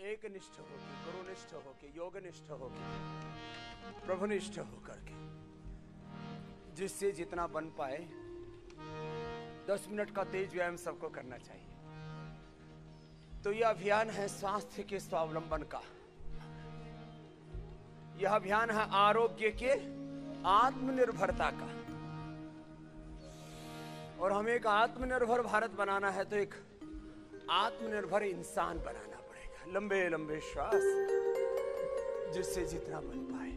एक निष्ठ होके, गुरुनिष्ठ होके, योगनिष्ठ होके, प्रभुनिष्ठ होकर के, जिससे जितना बन पाए 10 मिनट का तेज व्यायाम सबको करना चाहिए। तो यह अभियान है स्वास्थ्य के स्वावलंबन का, यह अभियान है आरोग्य के आत्मनिर्भरता का। और हमें एक आत्मनिर्भर भारत बनाना है तो एक आत्मनिर्भर इंसान बनाना पड़ेगा। लंबे लंबे श्वास, जिससे जितना बन पाए,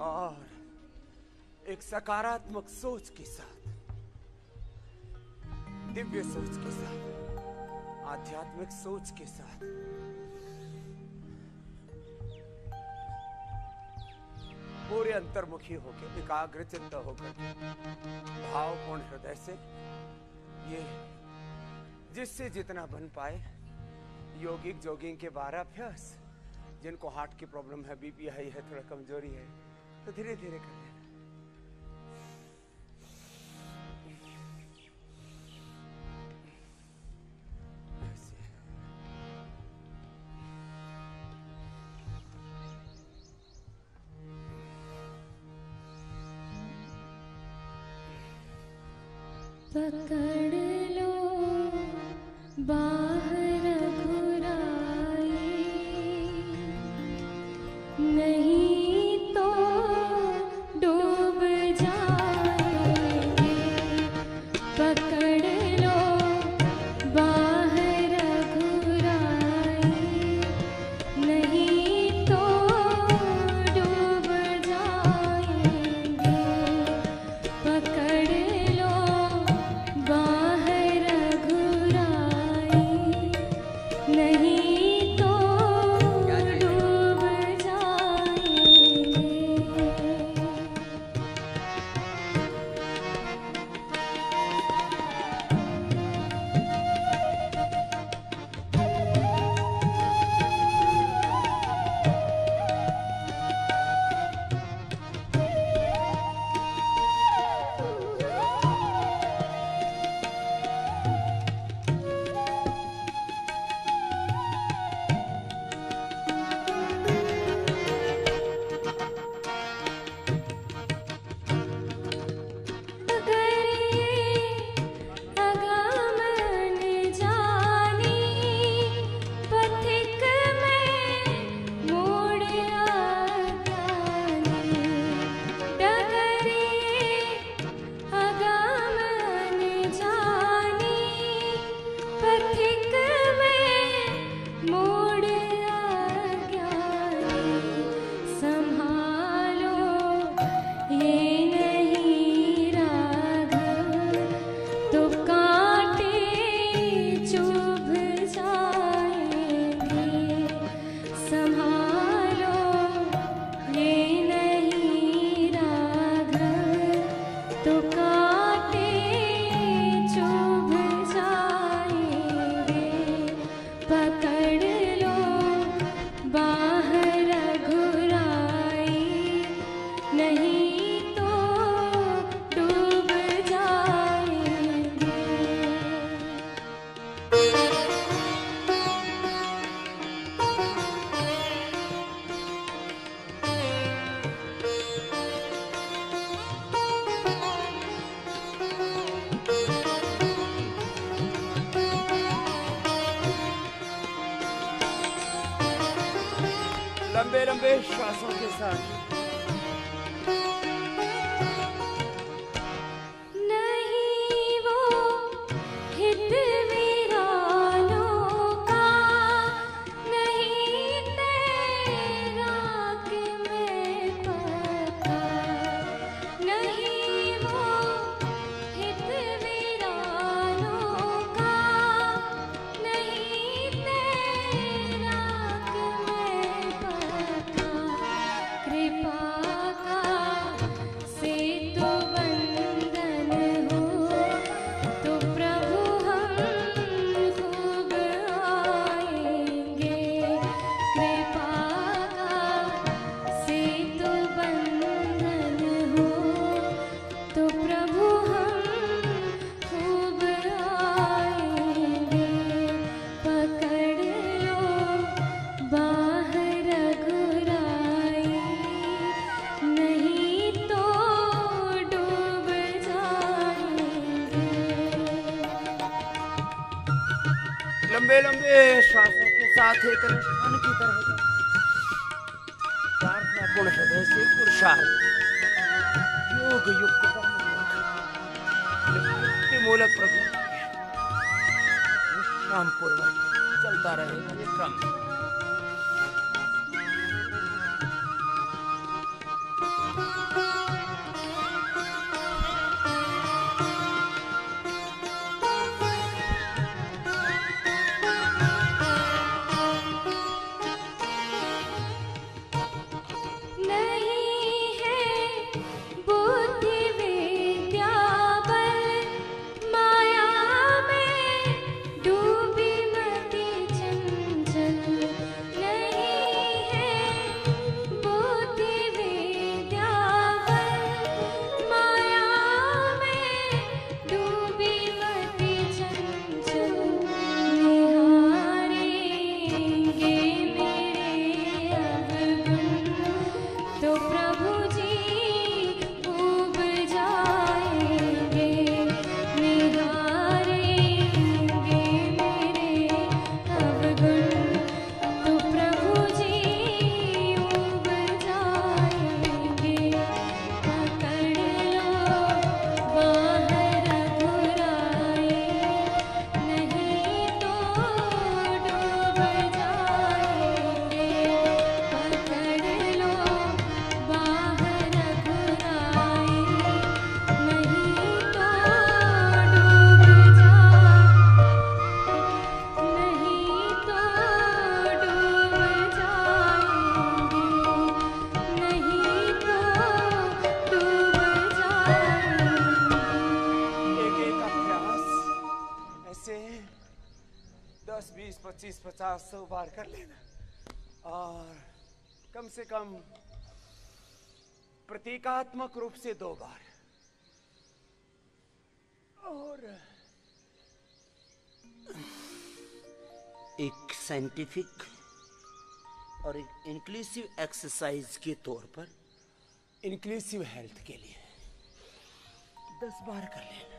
और एक सकारात्मक सोच के साथ, दिव्य सोच के साथ, आध्यात्मिक सोच के साथ पूरे अंतर्मुखी होकर, एकाग्रचित्त होकर, भावपूर्ण हृदय से, ये जिससे जितना बन पाए योगिक जोगिंग के 12 अभ्यास। जिनको हार्ट की प्रॉब्लम है, बीपी हाई है, थोड़ा कमजोरी है, तो धीरे धीरे कर लेना। पकड़ लो बाहर घुराई, नहीं तो डूब जाएंगे। पकड़ लो बाहर घुराई, नहीं तो डूब जाएंगे। पकड़ लो बाहर घुराई, नहीं तो डूब जाएंगे। लंबे लंबे श्वासों के साथ नहीं वो हित वीरानों का, नहीं तेरा कि मैं पता, नहीं वो हित वीरानों का, नहीं तेरा कि मैं पता। कृपा साथ एक अनुष्ठान की तरह का प्रार्थना पूर्ण हृदय से पुरुषार्थ योग युक्त मूलक प्रकृति विश्राम पूर्वक चलता रहेगा ये क्रम। दस 20 25 50 100 बार कर लेना और कम से कम प्रतीकात्मक रूप से 2 बार और एक साइंटिफिक और एक इंक्लूसिव एक्सरसाइज के तौर पर इंक्लूसिव हेल्थ के लिए 10 बार कर लेना।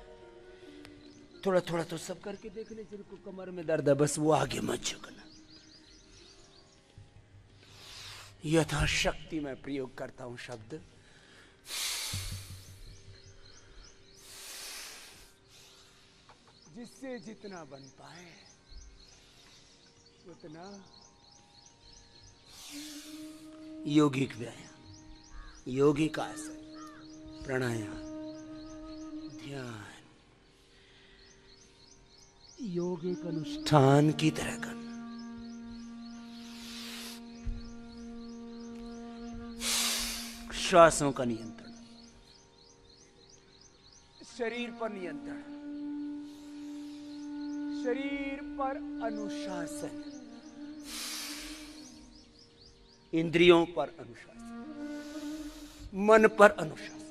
थोड़ा थोड़ा तो सब करके देख ले, जिनको कमर में दर्द है बस वो आगे मत झुकना। यथाशक्ति मैं प्रयोग करता हूं शब्द। जिससे जितना बन पाए उतना योगिक व्यायाम, योगिक आसन, प्राणायाम, ध्यान, योगिक अनुष्ठान की तरह करना। श्वासों का नियंत्रण, शरीर पर नियंत्रण, शरीर पर अनुशासन, इंद्रियों पर अनुशासन, मन पर अनुशासन।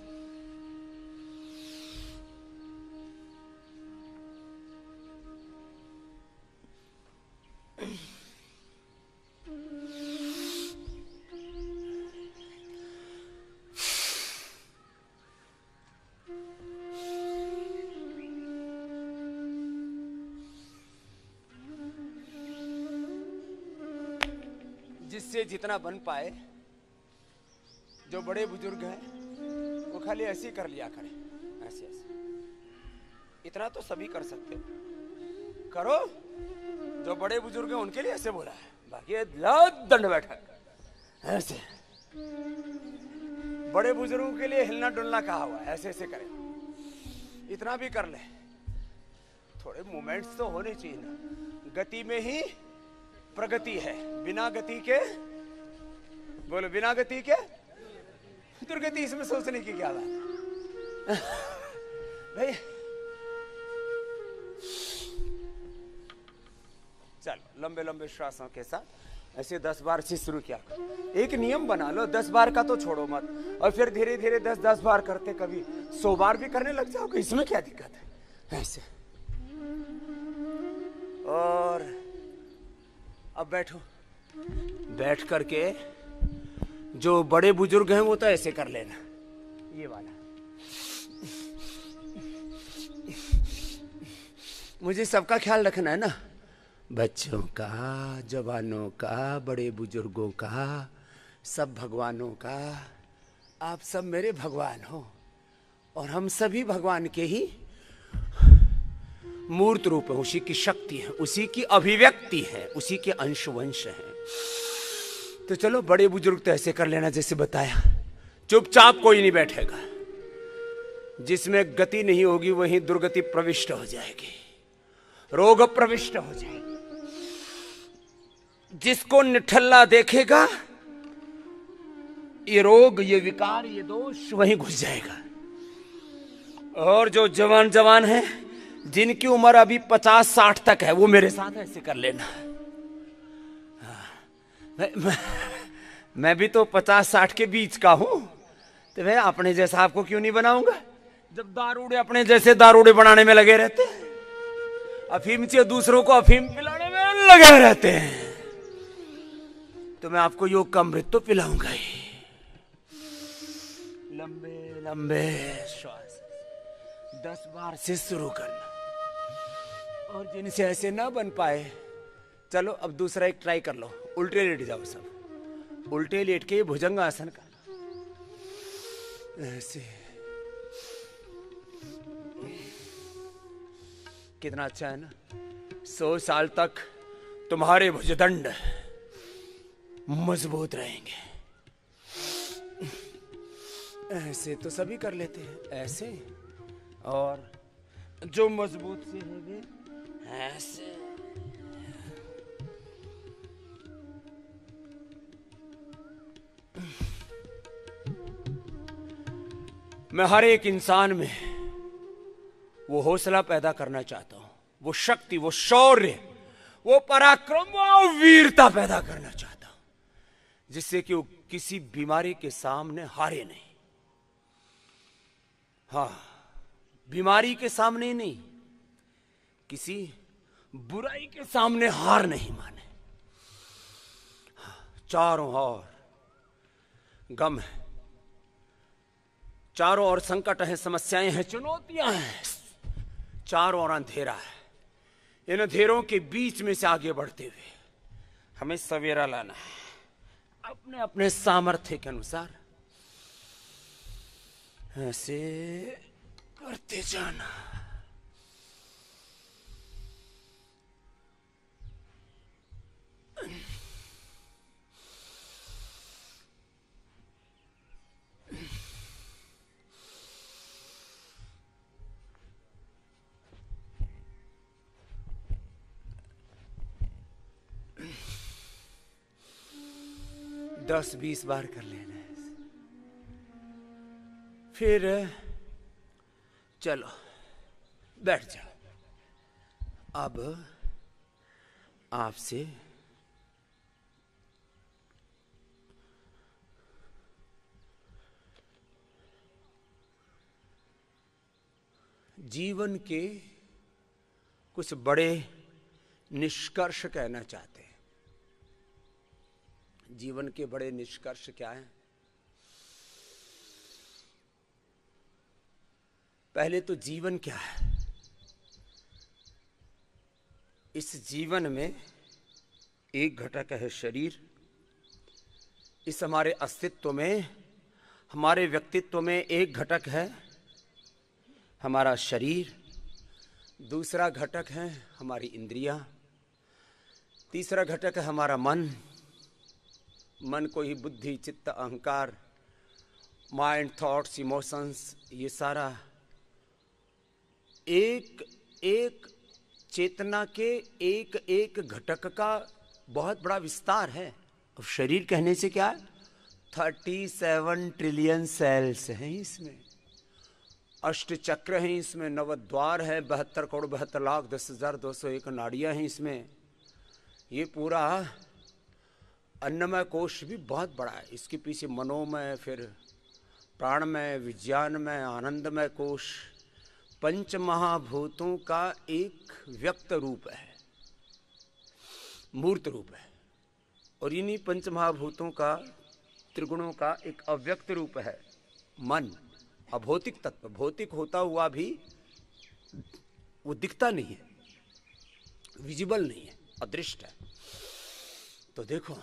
जिससे जितना बन पाए, जो बड़े बुजुर्ग हैं वो खाली ऐसे ही कर लिया करें, ऐसे ऐसे। इतना तो सभी कर सकते करो। जो बड़े बुजुर्ग हैं उनके लिए ऐसे बोला है, बाकी दंड बैठक ऐसे। बड़े बुजुर्गों के लिए हिलना डुलना कहा हुआ है, ऐसे ऐसे करें। इतना भी कर ले, थोड़े मूवमेंट्स तो होने चाहिए ना। गति में ही प्रगति है, बिना गति के, बोलो बिना गति के दुर्गति। इसमें सोचने की क्या बात भाई। चलो लंबे लंबे श्वासों के साथ ऐसे 10 बार से शुरू किया। एक नियम बना लो, 10 बार का तो छोड़ो मत, और फिर धीरे धीरे 10-10 बार करते, कभी 100 बार भी करने लग जाओगे, इसमें क्या दिक्कत है ऐसे। और अब बैठो, बैठ करके जो बड़े बुजुर्ग हैं वो तो ऐसे कर लेना, ये वाला। मुझे सबका ख्याल रखना है ना, बच्चों का, जवानों का, बड़े बुजुर्गों का, सब भगवानों का, आप सब मेरे भगवान हो और हम सभी भगवान के ही मूर्त रूप है। उसी की शक्ति है, उसी की अभिव्यक्ति है, उसी के अंशवंश हैं। तो चलो बड़े बुजुर्ग तो ऐसे कर लेना जैसे बताया, चुपचाप कोई नहीं बैठेगा। जिसमें गति नहीं होगी वहीं दुर्गति प्रविष्ट हो जाएगी, रोग प्रविष्ट हो जाएगी। जिसको निठल्ला देखेगा ये रोग, ये विकार, ये दोष वहीं घुस जाएगा। और जो जवान जवान है, जिनकी उम्र अभी 50-60 तक है, वो मेरे साथ ऐसे कर लेना। मैं भी तो 50-60 के बीच का हूं, तो मैं अपने जैसा आपको क्यों नहीं बनाऊंगा। जब दारूड़े अपने जैसे दारूड़े बनाने में लगे रहते हैं, अफीम से दूसरों को अफीम पिलाने में लगे रहते हैं, तो मैं आपको योग का अमृत तो पिलाऊंगा ही। लंबे लंबे श्वास 10 बार से शुरू करना। और जिनसे ऐसे ना बन पाए, चलो अब दूसरा एक ट्राई कर लो। उल्टे लेट जाओ, सब उल्टे लेट के भुजंग आसन करना। ऐसे कितना अच्छा है ना। 100 साल तक तुम्हारे भुजदंड मजबूत रहेंगे। ऐसे तो सभी कर लेते हैं, ऐसे। और जो मजबूत से है वे ऐसे। मैं हर एक इंसान में वो हौसला पैदा करना चाहता हूं, वो शक्ति, वो शौर्य, वो पराक्रम, वो वीरता पैदा करना चाहता हूं, जिससे कि वो किसी बीमारी के सामने हारे नहीं। हाँ, बीमारी के सामने नहीं, किसी बुराई के सामने हार नहीं माने। चारों ओर गम है, चारों ओर संकट है, समस्याएं हैं, चुनौतियां हैं, चारों ओर अंधेरा है। इन अंधेरों के बीच में से आगे बढ़ते हुए हमें सवेरा लाना है, अपने अपने सामर्थ्य के अनुसार ऐसे करते जाना। दस 20 बार कर लेना है। फिर चलो बैठ जाओ। अब आपसे जीवन के कुछ बड़े निष्कर्ष कहना चाहते हैं। जीवन के बड़े निष्कर्ष क्या हैं? पहले तो जीवन क्या है? इस जीवन में एक घटक है शरीर। इस हमारे अस्तित्व में, हमारे व्यक्तित्व में एक घटक है हमारा शरीर, दूसरा घटक है हमारी इंद्रियां, तीसरा घटक है हमारा मन। मन को ही बुद्धि, चित्त, अहंकार, माइंड, थॉट्स, इमोशंस, ये सारा एक एक चेतना के एक एक घटक का बहुत बड़ा विस्तार है। अब शरीर कहने से क्या है? 37 ट्रिलियन सेल्स हैं इसमें, अष्ट चक्र हैं इसमें, नवद्वार है, 72 करोड़ 72 लाख 10,201 नाड़ियां हैं इसमें। ये पूरा अन्नमय कोश भी बहुत बड़ा है। इसके पीछे मनोमय, फिर प्राणमय, विज्ञानमय, आनंदमय कोश, पंच महाभूतों का एक व्यक्त रूप है, मूर्त रूप है। और इन्हीं पंच महाभूतों का, त्रिगुणों का एक अव्यक्त रूप है मन, अभौतिक तत्व। भौतिक होता हुआ भी वो दिखता नहीं है, विजिबल नहीं है, अदृष्ट है। तो देखो,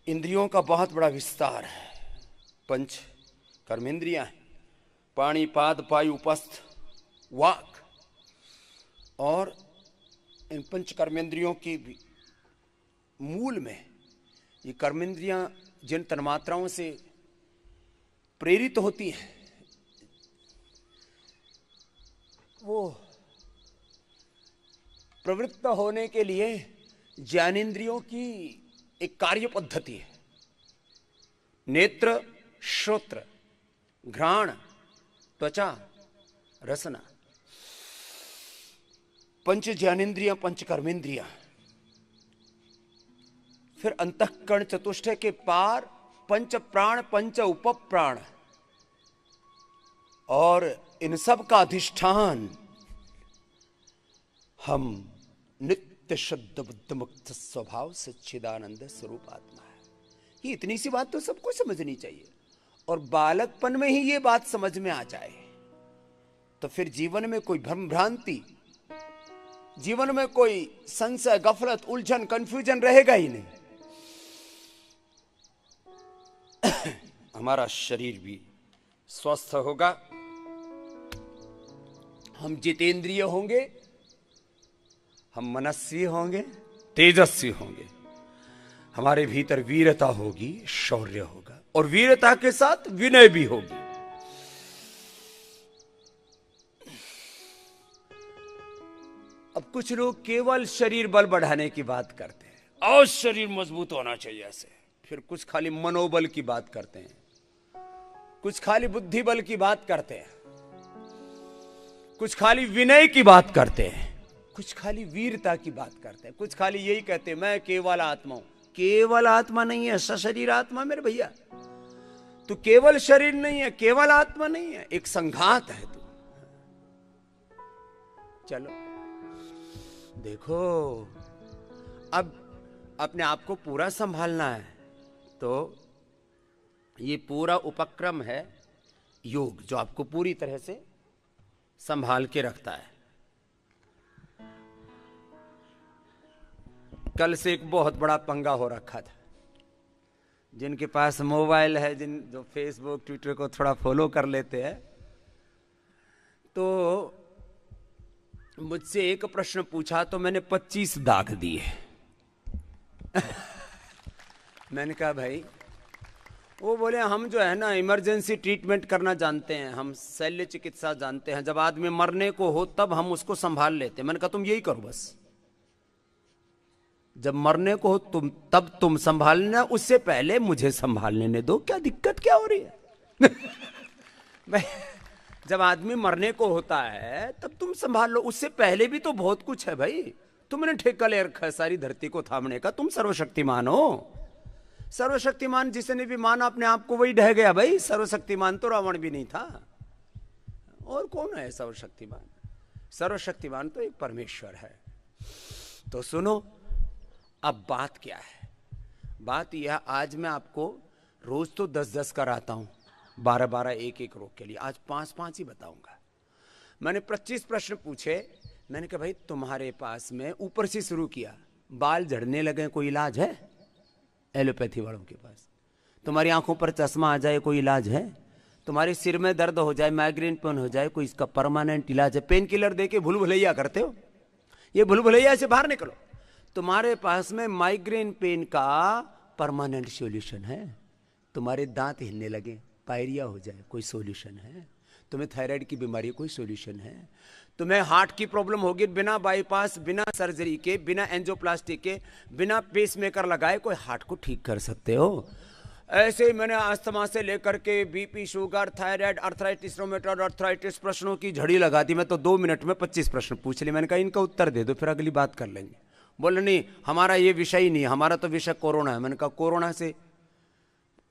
इंद्रियों का बहुत बड़ा विस्तार है। पंच कर्मेंद्रियां हैं, पाणी पाद पायु उपस्थ वाक। और इन पंच कर्मेंद्रियों की मूल में ये कर्मेंद्रियां जिन तन्मात्राओं से प्रेरित होती हैं, वो प्रवृत्त होने के लिए ज्ञानेंद्रियों की एक कार्य पद्धति है। नेत्र, श्रोत्र, घ्राण, त्वचा, रसना, पंच ज्ञानेंद्रियां, पंच कर्मेंद्रियां। फिर अंतःकरण चतुष्टय के पार पंच प्राण, पंच उपप्राण, और इन सब का अधिष्ठान हम नित्य शुद्ध बुद्ध मुक्त स्वभाव सच्चिदानंद स्वरूप आत्मा है। ये इतनी सी बात तो सबको समझनी चाहिए, और बालकपन में ही ये बात समझ में आ जाए तो फिर जीवन में कोई भ्रम भ्रांति, जीवन में कोई संशय, गफलत, उलझन, कंफ्यूजन रहेगा ही नहीं। हमारा शरीर भी स्वस्थ होगा, हम जितेंद्रिय होंगे, हम मनस्वी होंगे, तेजस्वी होंगे, हमारे भीतर वीरता होगी, शौर्य होगा, और वीरता के साथ विनय भी होगी। अब कुछ लोग केवल शरीर बल बढ़ाने की बात करते हैं, और शरीर मजबूत होना चाहिए ऐसे। फिर कुछ खाली मनोबल की बात करते हैं, कुछ खाली बुद्धि बल की बात करते हैं, कुछ खाली विनय की बात करते हैं, कुछ खाली वीरता की बात करते हैं, कुछ खाली यही कहते हैं मैं केवल आत्मा हूं। केवल आत्मा नहीं है, सशरीर आत्मा मेरे भैया। तू केवल शरीर नहीं है, केवल आत्मा नहीं है, एक संघात है तू। चलो देखो, अब अपने आप को पूरा संभालना है तो ये पूरा उपक्रम है योग, जो आपको पूरी तरह से संभाल के रखता है। कल से एक बहुत बड़ा पंगा हो रखा था। जिनके पास मोबाइल है, जो फेसबुक ट्विटर को थोड़ा फॉलो कर लेते हैं, तो मुझसे एक प्रश्न पूछा तो मैंने 25 दाग दिए। मैंने कहा भाई, वो बोले हम जो है ना इमरजेंसी ट्रीटमेंट करना जानते हैं, हम शल्य चिकित्सा जानते हैं, जब आदमी मरने को हो तब हम उसको संभाल लेते हैं। मैंने कहा तुम यही करो बस, जब मरने को हो तब तुम संभालना, उससे पहले मुझे संभालने दो, क्या दिक्कत क्या हो रही है? जब आदमी मरने को होता है तब तुम संभाल लो, उससे पहले भी तो बहुत कुछ है भाई। तुमने ठेका ले रखा है सारी धरती को थामने का, तुम सर्वशक्तिमान हो। सर्वशक्तिमान जिसने भी माना अपने आप को वही ढह गया भाई। सर्वशक्तिमान तो रावण भी नहीं था, और कौन है सर्वशक्तिमान? सर्वशक्तिमान तो एक परमेश्वर है। तो सुनो, अब बात क्या है? बात यह, आज मैं आपको रोज तो 10-10 कराता हूं, 12-12 एक रोग के लिए, आज 5-5 ही बताऊंगा। मैंने 25 प्रश्न पूछे। मैंने कहा भाई तुम्हारे पास में, ऊपर से शुरू किया, बाल झड़ने लगे, कोई इलाज है? एलोपैथी वालों के पास। तुम्हारी आंखों पर चश्मा आ जाए, कोई इलाज है? तुम्हारे सिर में दर्द हो जाए, माइग्रेन पेन हो जाए, कोई इसका परमानेंट इलाज है? पेन किलर देके भूल भुलैया करते हो, ये भूल भुलैया से बाहर निकलो। तुम्हारे पास में माइग्रेन पेन का परमानेंट सॉल्यूशन है? तुम्हारे दांत हिलने लगे, पायरिया हो जाए, कोई सॉल्यूशन है? तुम्हें थायराइड की बीमारी, कोई सॉल्यूशन है? तुम्हें हार्ट की प्रॉब्लम होगी, बिना बाईपास, बिना सर्जरी के, बिना एंजियोप्लास्टी के, बिना पेसमेकर लगाए कोई हार्ट को ठीक कर सकते हो? ऐसे ही मैंने अस्थमा से लेकर के BP, sugar, thyroid, arthritis, rheumatoid arthritis प्रश्नों की झड़ी लगा दी। मैं तो 2 मिनट में 25 प्रश्न पूछ लिए। मैंने कहा इनका उत्तर दे दो, फिर अगली बात कर लेंगे। बोले नहीं, हमारा ये विषय ही नहीं, हमारा तो विषय कोरोना है। मैंने कहा कोरोना से,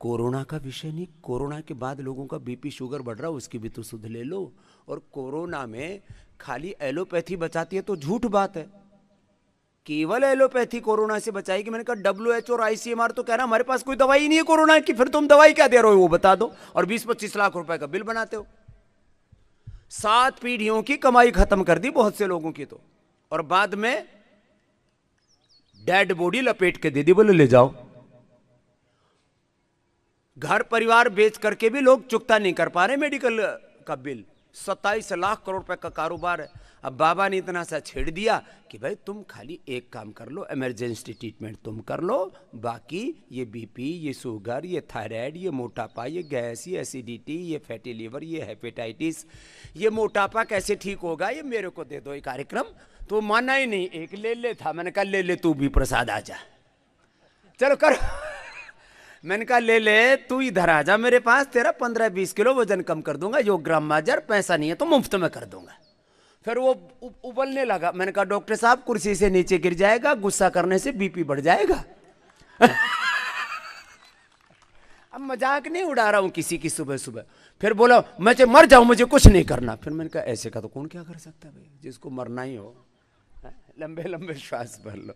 कोरोना का विषय नहीं, कोरोना के बाद लोगों का बीपी शुगर बढ़ रहा है, उसकी भी तो सुध ले लो। और कोरोना में खाली एलोपैथी बचाती है तो झूठ बात है। केवल एलोपैथी कोरोना से बचाएगी? मैंने कहा WHO और ICMR तो कह रहा हमारे पास कोई दवाई नहीं है कोरोना की, फिर तुम दवाई क्या दे रहे हो वो बता दो, और 20-25 लाख रुपए का बिल बनाते हो। 7 पीढ़ियों की कमाई खत्म कर दी बहुत से लोगों की। तो और बाद में डेड बॉडी लपेट के दे दी, बोले ले जाओ। घर परिवार बेच करके भी लोग चुकता नहीं कर पा रहे मेडिकल का बिल। 27 लाख करोड़ रुपए का कारोबार है। अब बाबा ने इतना सा छेड़ दिया कि भाई तुम खाली एक काम कर लो, इमरजेंसी ट्रीटमेंट तुम कर लो, बाकी ये बीपी, ये शुगर, ये थायराइड, ये मोटापा, ये गैस, ये एसिडिटी, ये फैटी लीवर, ये हेपेटाइटिस, ये मोटापा कैसे ठीक होगा, ये मेरे को दे दो ये कार्यक्रम। तो माना ही नहीं, एक ले था। मैंने कहा ले तू भी प्रसाद आ जा, चलो करो। मैंने कहा ले तू इधर आ जा मेरे पास, तेरा 15-20 किलो वजन कम कर दूंगा, योगग्राम माजर, पैसा नहीं है तो मुफ्त में कर दूंगा। फिर वो उबलने लगा। मैंने कहा डॉक्टर साहब कुर्सी से नीचे गिर जाएगा, गुस्सा करने से बीपी बढ़ जाएगा। अब मजाक नहीं उड़ा रहा हूं किसी की सुबह सुबह। फिर बोला मैं मर जाऊं, मुझे कुछ नहीं करना। फिर मैंने कहा ऐसे का तो कौन क्या कर सकता है भाई, जिसको मरना ही हो लंबे लंबे श्वास भर लो।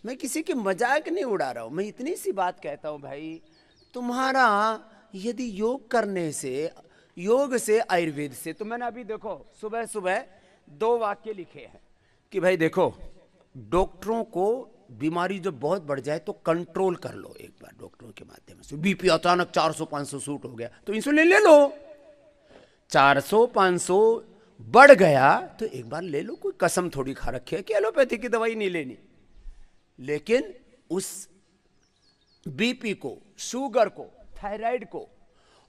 मैं किसी की मजाक नहीं उड़ा रहा हूं, मैं इतनी सी बात कहता हूं भाई, तुम्हारा यदि योग करने से, योग से, आयुर्वेद से, तो मैंने अभी देखो सुबह सुबह 2 वाक्य लिखे हैं कि भाई देखो डॉक्टरों को बीमारी जब बहुत बढ़ जाए तो कंट्रोल कर लो एक बार डॉक्टरों के माध्यम से। बीपी अचानक 400-500 शूट हो गया तो इंसुलिन ले लो। 400-500 बढ़ गया तो एक बार ले लो, कोई कसम थोड़ी खा रखी है कि एलोपैथी की दवाई नहीं लेनी। लेकिन उस बीपी को, शुगर को, थायराइड को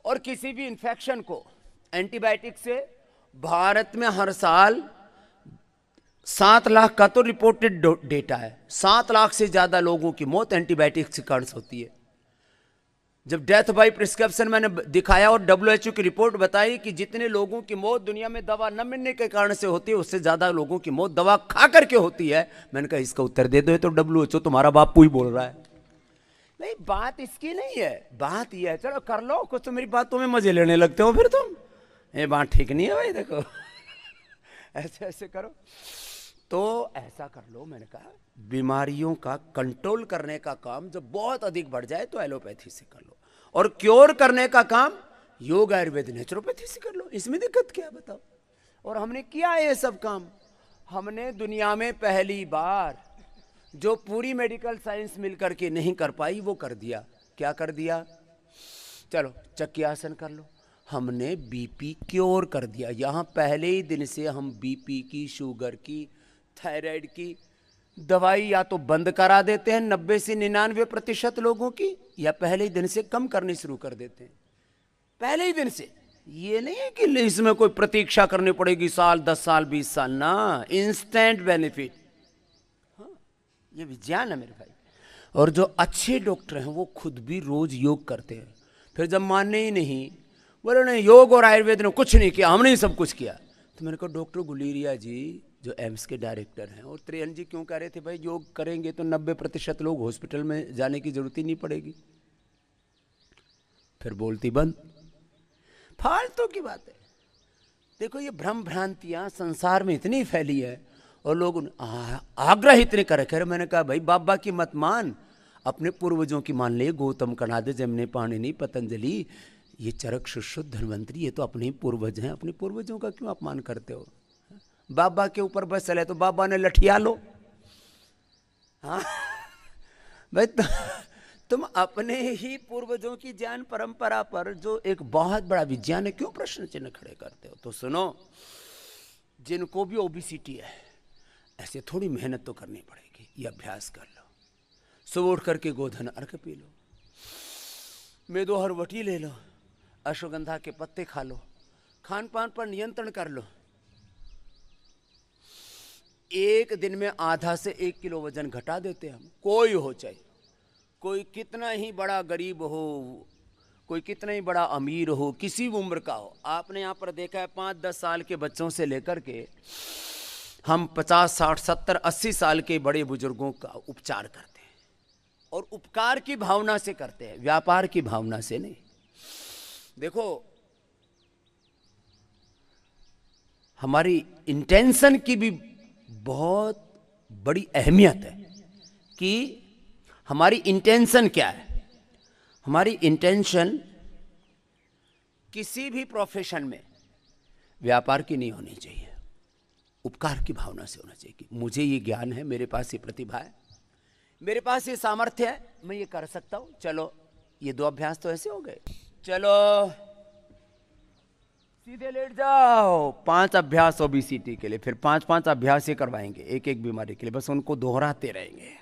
और किसी भी इंफेक्शन को एंटीबायोटिक से भारत में हर साल 7 लाख का तो रिपोर्टेड डेटा है, 7 लाख से ज्यादा लोगों की मौत एंटीबायोटिक से कारण होती है। जब डेथ बाय प्रिस्क्रिप्शन मैंने दिखाया और WHO की रिपोर्ट बताई कि जितने लोगों की मौत दुनिया में दवा न मिलने के कारण से होती है, उससे ज्यादा लोगों की मौत दवा खा करके होती है। मैंने कहा इसका उत्तर दे दो, तो WHO तुम्हारा बापू ही बोल रहा है। नहीं, बात इसकी नहीं है, बात यह है चलो कर लो कुछ, तो मेरी बातों में मजे लेने लगते हो फिर तुम। ये बात ठीक नहीं है भाई, देखो ऐसे ऐसे करो तो ऐसा कर लो। मैंने कहा बीमारियों का कंट्रोल करने का काम जब बहुत अधिक बढ़ जाए तो एलोपैथी से कर लो, और क्योर करने का काम योग, आयुर्वेद, नेचुरोपैथी से कर लो। इसमें दिक्कत क्या बताओ। और हमने किया है ये सब काम। हमने दुनिया में पहली बार जो पूरी मेडिकल साइंस मिलकर के नहीं कर पाई वो कर दिया। क्या कर दिया? चलो चक्रियासन कर लो। हमने बीपी क्योर कर दिया। यहां पहले ही दिन से हम बीपी की, शुगर की, थायराइड की दवाई या तो बंद करा देते हैं 90 से 99% लोगों की, या पहले ही दिन से कम करनी शुरू कर देते हैं। पहले ही दिन से। ये नहीं है कि इसमें कोई प्रतीक्षा करनी पड़ेगी साल, 10 साल, 20 साल ना, इंस्टेंट बेनिफिट। हाँ, ये विज्ञान है मेरे भाई। और जो अच्छे डॉक्टर हैं वो खुद भी रोज योग करते हैं। फिर जब मानने ही नहीं, बोले नहीं योग और आयुर्वेद ने कुछ नहीं किया, हमने ही सब कुछ किया। तो मैंने कहा डॉक्टर गुलेरिया जी जो एम्स के डायरेक्टर हैं और त्रियन जी क्यों कह रहे थे भाई योग करेंगे तो 90% लोग हॉस्पिटल में जाने की जरूरत ही नहीं पड़ेगी। फिर बोलती बंद। फालतू की बात है। देखो ये भ्रम भ्रांतियां संसार में इतनी फैली है और लोग आग्रह इतने कर रखे। मैंने कहा भाई बाबा की मत मान, अपने पूर्वजों की मान ले। गौतम कणाद, जमने, पाणिनि, पतंजलि, ये चरक, सुश्रुत, धन्वंतरी, ये तो अपने ही पूर्वज हैं। अपने पूर्वजों का क्यों अपमान करते हो? बाबा के ऊपर बस चले तो बाबा ने लठिया लो। हाँ भाई तुम अपने ही पूर्वजों की ज्ञान परंपरा पर जो एक बहुत बड़ा विज्ञान है क्यों प्रश्न चिन्ह खड़े करते हो? तो सुनो, जिनको भी ओबेसिटी है ऐसे थोड़ी मेहनत तो करनी पड़ेगी। ये अभ्यास कर लो। सुबह उठ करके गोधन अर्घ पी लो, मेदो हरवटी ले लो, अश्वगंधा के पत्ते खा लो, खान पान पर नियंत्रण कर लो। एक दिन में आधा से 1 किलो वजन घटा देते हैं हम। कोई हो, चाहे कोई कितना ही बड़ा गरीब हो, कोई कितना ही बड़ा अमीर हो, किसी भी उम्र का हो। आपने यहाँ पर देखा है 5-10 साल के बच्चों से लेकर के हम 50, 60, 70, 80 साल के बड़े बुजुर्गों का उपचार करते हैं, और उपकार की भावना से करते हैं, व्यापार की भावना से नहीं। देखो हमारी इंटेंशन की भी बहुत बड़ी अहमियत है कि हमारी इंटेंशन क्या है। हमारी इंटेंशन किसी भी प्रोफेशन में व्यापार की नहीं होनी चाहिए। उपकार की भावना से होना चाहिए कि मुझे ये ज्ञान है, मेरे पास ये प्रतिभा है, मेरे पास ये सामर्थ्य है, मैं ये कर सकता हूं। चलो ये 2 अभ्यास तो ऐसे हो गए। चलो सीधे लेट जाओ। 5 अभ्यास ओबेसिटी के लिए, फिर 5-5 अभ्यास ये करवाएंगे एक एक बीमारी के लिए, बस उनको दोहराते रहेंगे।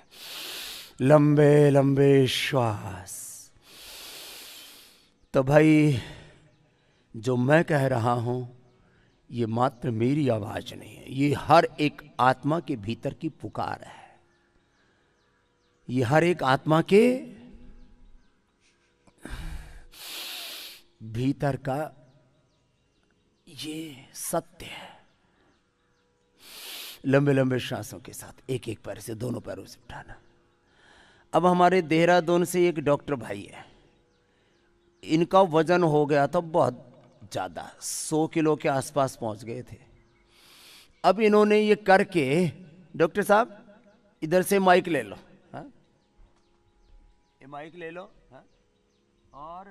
लंबे लंबे श्वास। तो भाई जो मैं कह रहा हूं ये मात्र मेरी आवाज नहीं है, ये हर एक आत्मा के भीतर की पुकार है। ये हर एक आत्मा के भीतर का ये सत्य है। लंबे लंबे श्वासों के साथ एक एक पैर से, दोनों पैरों से उठाना। अब हमारे देहरादून से एक डॉक्टर भाई है, इनका वजन हो गया था बहुत ज्यादा, 100 किलो के आसपास पहुंच गए थे। अब इन्होंने ये करके, डॉक्टर साहब इधर से माइक ले लो, हाँ? ये माइक ले लो, हाँ? और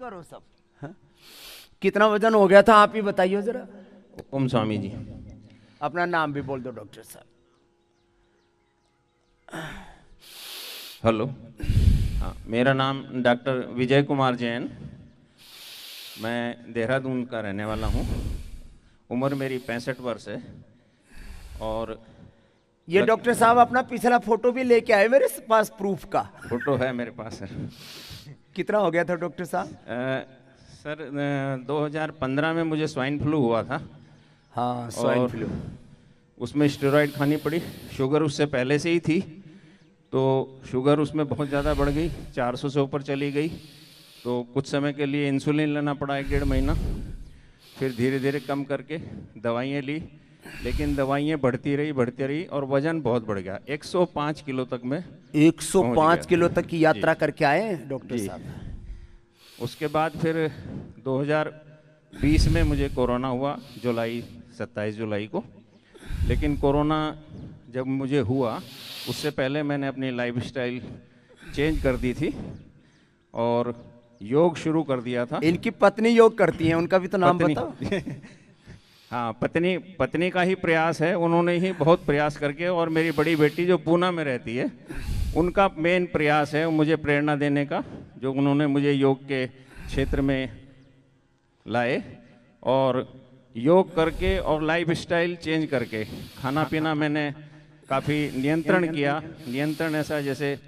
करो सब, हाँ? कितना वजन हो गया था आप ही बताइए जरा। ओम स्वामी जी। अपना नाम भी बोल दो डॉक्टर साहब। हेलो, हाँ, मेरा नाम डॉक्टर विजय कुमार जैन, मैं देहरादून का रहने वाला हूँ। उम्र मेरी 65 वर्ष है। और ये डॉक्टर साहब अपना पिछला फोटो भी लेके आए मेरे पास, प्रूफ का फोटो है मेरे पास सर। कितना हो गया था डॉक्टर साहब? सर 2015 में मुझे स्वाइन फ्लू हुआ था। हाँ, स्वाइन फ्लू। उसमें स्टेरॉइड खानी पड़ी। शुगर उससे पहले से ही थी, तो शुगर उसमें बहुत ज़्यादा बढ़ गई, 400 से ऊपर चली गई। तो कुछ समय के लिए इंसुलिन लेना पड़ा, 1-1.5 महीना। फिर धीरे धीरे कम करके दवाइयाँ ली, लेकिन दवाइयाँ बढ़ती रही और वजन बहुत बढ़ गया। 105 किलो तक में 105 किलो तक की यात्रा करके आए डॉक्टर साहब। उसके बाद फिर 2020 में मुझे कोरोना हुआ, 27 जुलाई को। लेकिन कोरोना जब मुझे हुआ उससे पहले मैंने अपनी लाइफस्टाइल चेंज कर दी थी और योग शुरू कर दिया था। इनकी पत्नी योग करती हैं, उनका भी तो नाम बताओ। हाँ, पत्नी का ही प्रयास है, उन्होंने ही बहुत प्रयास करके, और मेरी बड़ी बेटी जो पूना में रहती है, उनका मेन प्रयास है मुझे प्रेरणा देने का, जो उन्होंने मुझे योग के क्षेत्र में लाए। और योग करके और लाइफस्टाइल चेंज करके, खाना पीना मैंने काफ़ी नियंत्रण किया। नियंत्रण ऐसा जैसे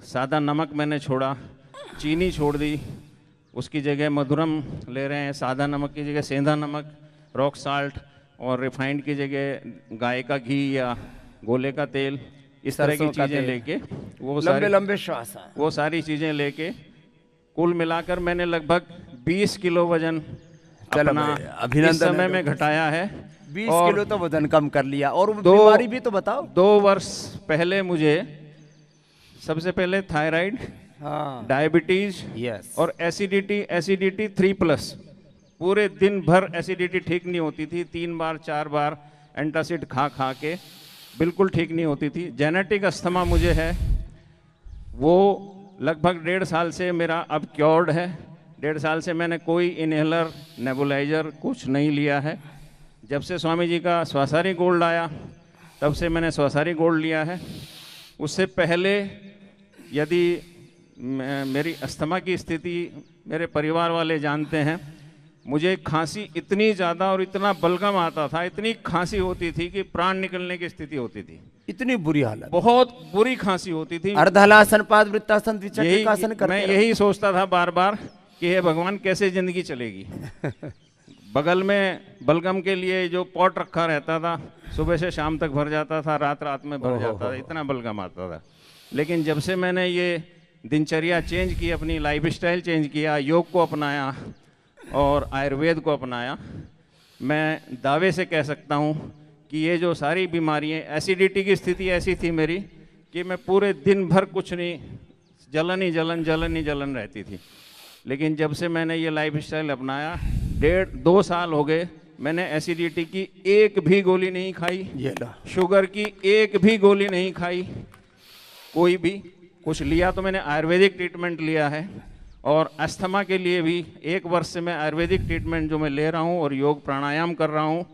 सादा नमक मैंने छोड़ा, चीनी छोड़ दी, उसकी जगह मधुरम ले रहे हैं। सादा नमक की जगह सेंधा नमक, रॉक साल्ट, और रिफाइंड की जगह गाय का घी या गोले का तेल, इस तरह की चीज़ें लेके, वो लंबे लंबे श्वास, वो सारी चीज़ें लेके कुल मिलाकर मैंने लगभग 20 किलो वजन अपना इस समय में घटाया है। 20 किलो तो वजन कम कर लिया। और बीमारी भी तो बताओ। 2 वर्ष पहले मुझे सबसे पहले थायराइड, हाँ, डायबिटीज, यस, और एसिडिटी 3+। पूरे दिन भर एसिडिटी ठीक नहीं होती थी, 3 बार 4 बार एंटासिड खा के बिल्कुल ठीक नहीं होती थी। जेनेटिक अस्थमा मुझे है, वो लगभग 1.5 साल से मेरा अब क्योर्ड है। 1.5 साल से मैंने कोई इनहेलर, नेबुलाइजर कुछ नहीं लिया है। जब से स्वामी जी का स्वासारी गोल्ड आया, तब से मैंने स्वासारी गोल्ड लिया है। उससे पहले यदि मेरी अस्थमा की स्थिति मेरे परिवार वाले जानते हैं, मुझे खांसी इतनी ज़्यादा और इतना बलगम आता था, इतनी खांसी होती थी कि प्राण निकलने की स्थिति होती थी। इतनी बुरी हालत, बहुत बुरी खांसी होती थी। अर्धहलासन, पादवृत्तासन, द्विचक्रासन करते मैं यही सोचता था बार बार कि हे भगवान, कैसे जिंदगी चलेगी। बगल में बलगम के लिए जो पॉट रखा रहता था, सुबह से शाम तक भर जाता था, रात में भर जाता था, इतना बलगम आता था। लेकिन जब से मैंने ये दिनचर्या चेंज की, अपनी लाइफस्टाइल चेंज किया, योग को अपनाया और आयुर्वेद को अपनाया, मैं दावे से कह सकता हूँ कि ये जो सारी बीमारियाँ, एसिडिटी की स्थिति ऐसी थी मेरी कि मैं पूरे दिन भर कुछ नहीं, जलन रहती थी। लेकिन जब से मैंने ये लाइफस्टाइल अपनाया, 1.5-2 साल हो गए, मैंने एसिडिटी की एक भी गोली नहीं खाई, शुगर की एक भी गोली नहीं खाई, कोई भी। कुछ लिया तो मैंने आयुर्वेदिक ट्रीटमेंट लिया है, और अस्थमा के लिए भी 1 वर्ष से मैं आयुर्वेदिक ट्रीटमेंट जो मैं ले रहा हूँ और योग प्राणायाम कर रहा हूँ,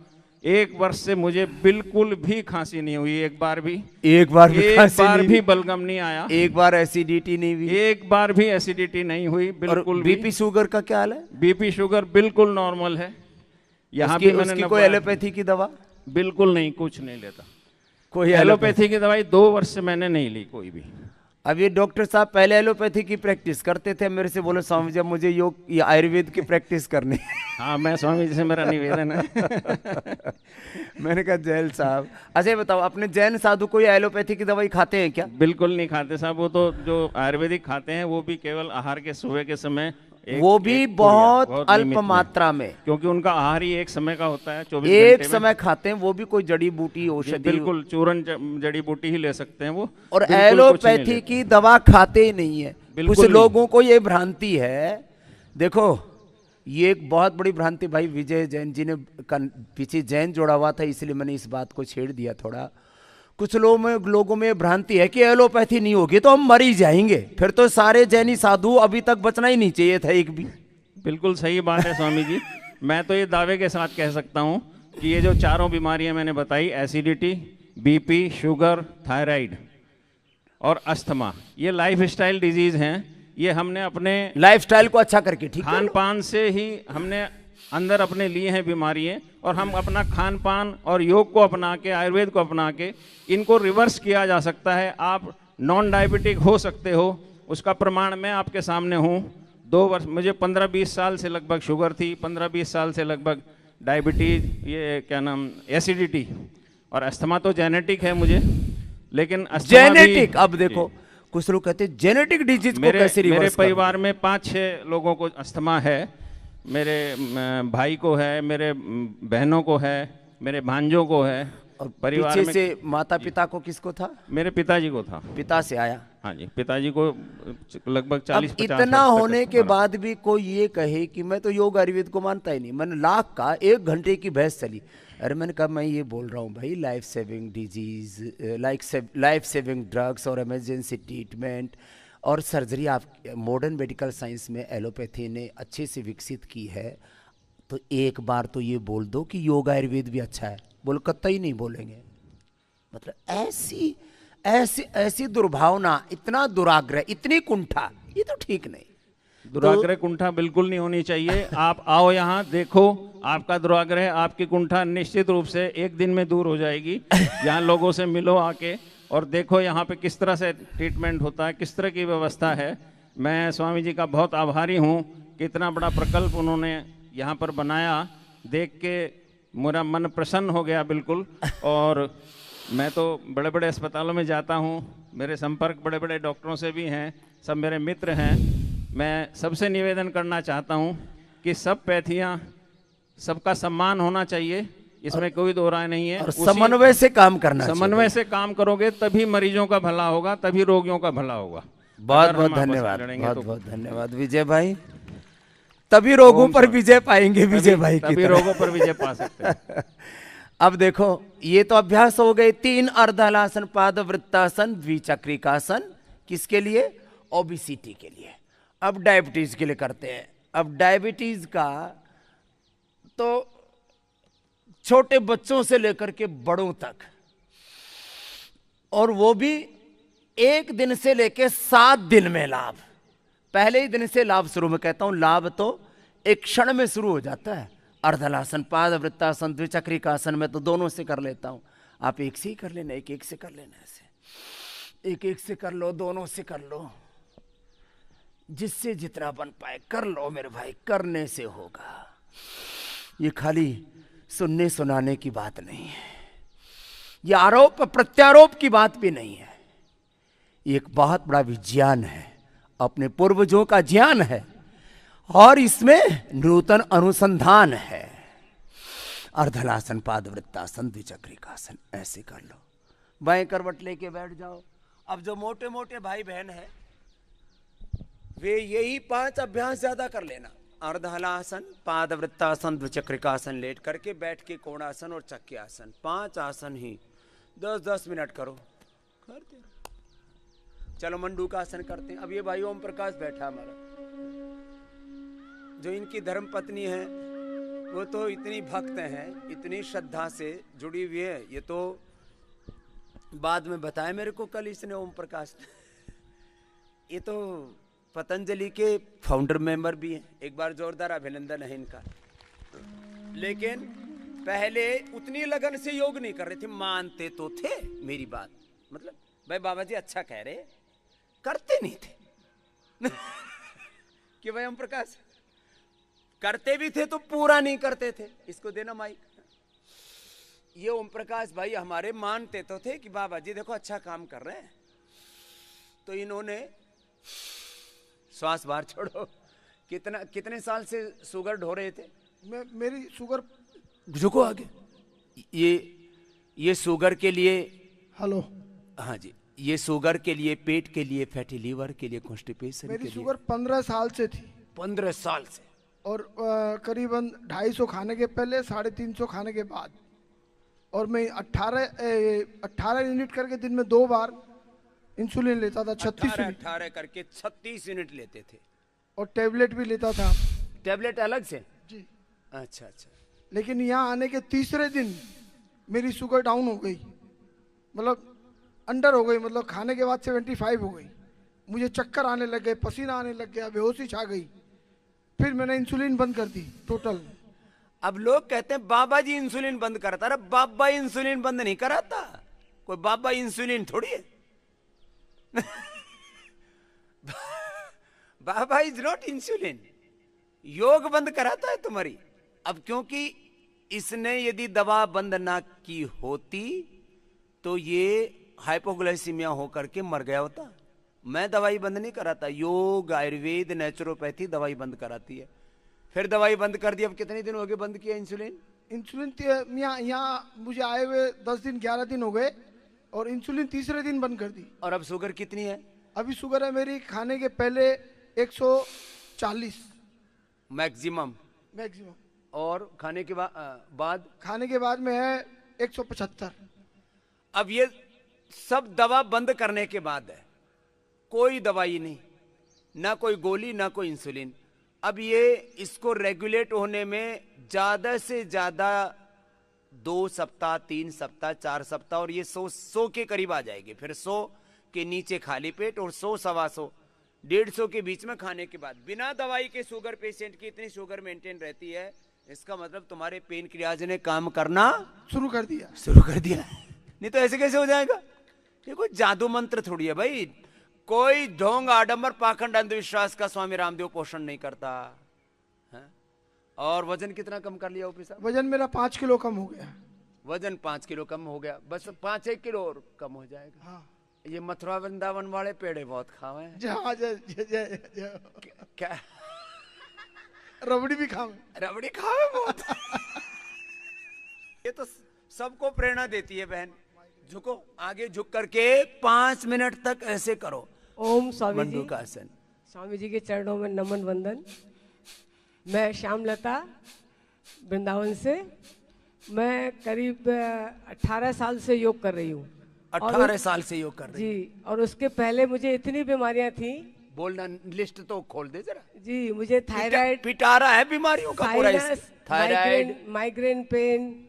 1 वर्ष से मुझे बिल्कुल भी खांसी नहीं हुई, एक बार भी बलगम नहीं आया, एक बार एसिडिटी नहीं हुई, एक बार भी एसिडिटी नहीं हुई, बिल्कुल भी। बीपी शुगर का क्या हाल है? बीपी शुगर बिल्कुल नॉर्मल है। यहाँ भी मैंने कोई एलोपैथी की दवा? बिल्कुल नहीं, कुछ नहीं लेता कोई एलोपैथी की दवाई 2 वर्ष से मैंने नहीं ली कोई भी। अब ये डॉक्टर साहब पहले एलोपैथी की प्रैक्टिस करते थे, मेरे से बोले स्वामी जी मुझे योग या आयुर्वेद की प्रैक्टिस करनी है। हाँ, मैं स्वामी जी से मेरा निवेदन है। मैंने कहा जैन साहब, अच्छा ये बताओ अपने जैन साधु कोई एलोपैथी की दवाई खाते हैं क्या? बिल्कुल नहीं खाते साहब, वो तो जो आयुर्वेदिक खाते हैं वो भी केवल आहार के सुबह के समय, वो भी बहुत अल्प मात्रा में, क्योंकि उनका आहार ही एक समय का होता है, 24 एक घंटे समय खाते हैं, वो भी कोई जड़ी बूटी औषधि, बिल्कुल चूरन जड़ी बूटी ही ले सकते हैं वो, और एलोपैथी की दवा खाते ही नहीं है। कुछ लोगों को ये भ्रांति है, देखो ये एक बहुत बड़ी भ्रांति, भाई विजय जैन जी ने पीछे जैन जोड़ा हुआ था इसलिए मैंने इस बात को छेड़ दिया थोड़ा। कुछ लोगों में भ्रांति है कि एलोपैथी नहीं होगी तो हम मर ही जाएंगे, फिर तो सारे जैनी साधु अभी तक बचना ही नहीं चाहिए था एक भी। बिल्कुल सही बात है स्वामी जी। मैं तो ये दावे के साथ कह सकता हूँ कि ये जो चारों बीमारियां मैंने बताई, एसिडिटी, बीपी, शुगर, थायराइड और अस्थमा, ये लाइफस्टाइल डिजीज हैं। ये हमने अपने लाइफस्टाइल को अच्छा करके, ठीक है, खान पान से ही हमने अंदर अपने लिए हैं बीमारियां, और हम अपना खान पान और योग को अपना के, आयुर्वेद को अपना के इनको रिवर्स किया जा सकता है। आप नॉन डायबिटिक हो सकते हो, उसका प्रमाण मैं आपके सामने हूँ। 2 वर्ष, मुझे 15-20 साल से लगभग शुगर थी, 15-20 साल से लगभग डायबिटीज, ये क्या नाम, एसिडिटी, और अस्थमा तो जेनेटिक है मुझे, लेकिन जेनेटिक, अब देखो कुछ लोग कहते हैं जेनेटिक डिजीज को कैसे रिवर्स? मेरे परिवार में 5-6 लोगों को अस्थमा है, मेरे भाई को है, मेरे बहनों को है, मेरे भांजों को है, और परिवार पीछे में से माता पिता को किसको था? मेरे पिताजी को था। पिता से आया? हाँ जी, पिताजी को लगभग 40-50। इतना होने के बाद भी कोई ये कहे कि मैं तो योग आयुर्वेद को मानता ही नहीं, मैंने लाख का 1 घंटे की बहस चली। अरे मैंने कहा मैं ये बोल रहा हूँ भाई, life saving disease, life saving drugs और इमरजेंसी ट्रीटमेंट और सर्जरी, आप मॉडर्न मेडिकल साइंस में एलोपैथी ने अच्छे से विकसित की है, तो एक बार तो ये बोल दो कि योग आयुर्वेद भी अच्छा है। बोलो कतई नहीं बोलेंगे। मतलब ऐसी ऐसी ऐसी दुर्भावना, इतना दुराग्रह, इतनी कुंठा, ये तो ठीक नहीं। दुराग्रह कुंठा बिल्कुल नहीं होनी चाहिए। आप आओ यहाँ, देखो, आपका दुराग्रह, आपकी कुंठा निश्चित रूप से एक दिन में दूर हो जाएगी। यहाँ लोगों से मिलो आके और देखो यहाँ पे किस तरह से ट्रीटमेंट होता है, किस तरह की व्यवस्था है। मैं स्वामी जी का बहुत आभारी हूँ कि इतना बड़ा प्रकल्प उन्होंने यहाँ पर बनाया, देख के मेरा मन प्रसन्न हो गया बिल्कुल। और मैं तो बड़े बड़े अस्पतालों में जाता हूँ, मेरे संपर्क बड़े बड़े डॉक्टरों से भी हैं, सब मेरे मित्र हैं। मैं सबसे निवेदन करना चाहता हूँ कि सब पैथियाँ, सबका सम्मान होना चाहिए, इसमें कोई दो राय नहीं है। और समन्वय से काम करना, समन्वय से काम करोगे तभी मरीजों का भला होगा, तभी रोगियों का भला होगा। बहुत बहुत धन्यवाद, बहुत बहुत धन्यवाद विजय भाई। तभी रोगों पर विजय पाएंगे विजय भाई की, तभी रोगों पर विजय पा सकते हैं। अब देखो ये तो अभ्यास हो गए 3 अर्धहलासन, पादवृत्तासन, द्विचक्रिकासन, किसके लिए? ओबेसिटी के लिए। अब डायबिटीज के लिए करते हैं। अब डायबिटीज का तो छोटे बच्चों से लेकर के बड़ों तक, और वो भी 1 दिन से लेकर 7 दिन में लाभ। पहले ही दिन से लाभ शुरू में, कहता हूं लाभ तो एक क्षण में शुरू हो जाता है। अर्धलासन, पादवृत्तासन, द्विचक्रिकासन में तो दोनों से कर लेता हूं। आप एक से ही कर लेना, एक से कर लेना, ऐसे एक से कर लो, दोनों से कर लो, जिससे जितना बन पाए कर लो मेरे भाई, करने से होगा। ये खाली सुनने सुनाने की बात नहीं है, ये आरोप प्रत्यारोप की बात भी नहीं है। एक बहुत बड़ा विज्ञान है, अपने पूर्वजों का ज्ञान है, और इसमें नूतन अनुसंधान है। अर्धलासन, पादवृत्तासन, द्विचक्रिकासन, ऐसे कर लो। बाएं करवट लेके बैठ जाओ। अब जो मोटे मोटे भाई बहन है वे यही 5 अभ्यास ज्यादा कर लेना। अर्धहलासन, पादवृत्तासन, द्विचक्रिकासन, लेट करके, बैठ के कोणासन और चक्रियासन, 5 आसन ही 10-10 मिनट करो, करते। चलो मंडूकासन करते हैं। अब ये भाई ओम प्रकाश बैठा हमारा, जो इनकी धर्म पत्नी है वो तो इतनी भक्त हैं, इतनी श्रद्धा से जुड़ी हुई है। ये तो बाद में बताया मेरे को कल इसने, ओम प्रकाश। ये तो पतंजलि के फाउंडर मेंबर भी हैं। एक बार जोरदार अभिनंदन है इनका। लेकिन पहले उतनी लगन से योग नहीं कर रहे थे, मानते तो थे मेरी बात, मतलब भाई बाबा जी अच्छा कह रहे, करते नहीं थे। कि भाई ओम प्रकाश करते भी थे तो पूरा नहीं करते थे। इसको देना माइक। ये ओम प्रकाश भाई हमारे मानते तो थे कि बाबा जी देखो अच्छा काम कर रहे हैं, तो इन्होंने श्वास बाहर छोड़ो। कितने साल से शुगर ढो रहे थे? मेरी शुगर, झुको आगे। ये शुगर के लिए, हेलो, हाँ जी, ये शुगर के लिए, पेट के लिए, फैटी लीवर के लिए, कॉन्स्टिपेशन के मेरी लिए। शुगर 15 साल से थी। 15 साल से? और करीबन 250 खाने के पहले, 350 खाने के बाद। और मैं 18 यूनिट करके दिन में 2 बार इंसुलिन लेता था। 36 यूनिट 18 करके 36 यूनिट लेते थे। और टेबलेट भी लेता था। टेबलेट अलग से? जी। अच्छा। लेकिन यहाँ आने के तीसरे दिन मेरी शुगर डाउन हो गई, मतलब अंडर हो गई, मतलब खाने के बाद 75 हो गई। मुझे चक्कर आने लग गए, पसीना आने लग गया, बेहोशी छा गई। फिर मैंने इंसुलिन बंद कर दी टोटल। अब लोग कहते हैं बाबा जी इंसुलिन बंद करता। अरे बाबा इंसुलिन बंद नहीं कराता, कोई बाबा इंसुलिन थोड़ी है। बाबा इज नॉट इंसुलिन। योग बंद कराता है तुम्हारी। अब क्योंकि इसने यदि दवा बंद ना की होती तो ये हाइपोग्लाइसीमिया होकर के मर गया होता। मैं दवाई बंद नहीं कराता। योग, आयुर्वेद, नेचुरोपैथी दवाई बंद कराती है। फिर दवाई बंद कर दी। अब कितने दिन हो गए बंद किया इंसुलिन? इंसुलिन यहाँ मुझे आए हुए 10 दिन 11 दिन हो गए, और इंसुलिन तीसरे दिन बंद कर दी। और अब शुगर कितनी है? अभी शुगर है मेरी खाने के पहले 140 मैक्सिमम। और खाने के बाद? खाने के बाद में है 175। अब ये सब दवा बंद करने के बाद है, कोई दवाई नहीं, ना कोई गोली, ना कोई इंसुलिन। अब ये इसको रेगुलेट होने में ज्यादा से ज्यादा 2 सप्ताह, 3 सप्ताह, 4 सप्ताह, और ये 100 के करीब आ जाएगी। फिर 100 के नीचे खाली पेट, और 100, 125, 150 के बीच में खाने के बाद। बिना दवाई के शुगर पेशेंट की इतनी शुगर मेंटेन रहती है। इसका मतलब तुम्हारे पेनक्रियाज ने काम करना शुरू कर दिया। नहीं तो ऐसे कैसे हो जाएगा? ये कोई जादू मंत्र थोड़ी है भाई। कोई ढोंग, आडंबर, पाखंड, अंधविश्वास का स्वामी रामदेव पोषण नहीं करता है? और वजन कितना कम कर लिया ओपी साहब? वजन मेरा 5 किलो कम हो गया। वजन 5 किलो कम हो गया। बस 5-1 किलो और कम हो जाएगा। हाँ। ये मथुरा वृंदावन वाले पेड़े बहुत खावे हैं। क्या? रबड़ी भी खावे? रबड़ी खावे बहुत। ये तो सबको प्रेरणा देती है बहन। झुको, आगे झुक करके 5 मिनट तक ऐसे करो। ओम स्वामी जी, मंडूकासन। स्वामी जी के चरणों में नमन वंदन। मैं श्यामलता वृंदावन से। मैं करीब 18 साल से योग कर रही हूँ। 18 साल से योग कर रही जी। और उसके पहले मुझे इतनी बीमारियां थी। बोलना, लिस्ट तो खोल दे जरा। जी, मुझे थायराइड, पिटारा है बीमारियों का पूरा। थायराइड, माइग्रेन पेन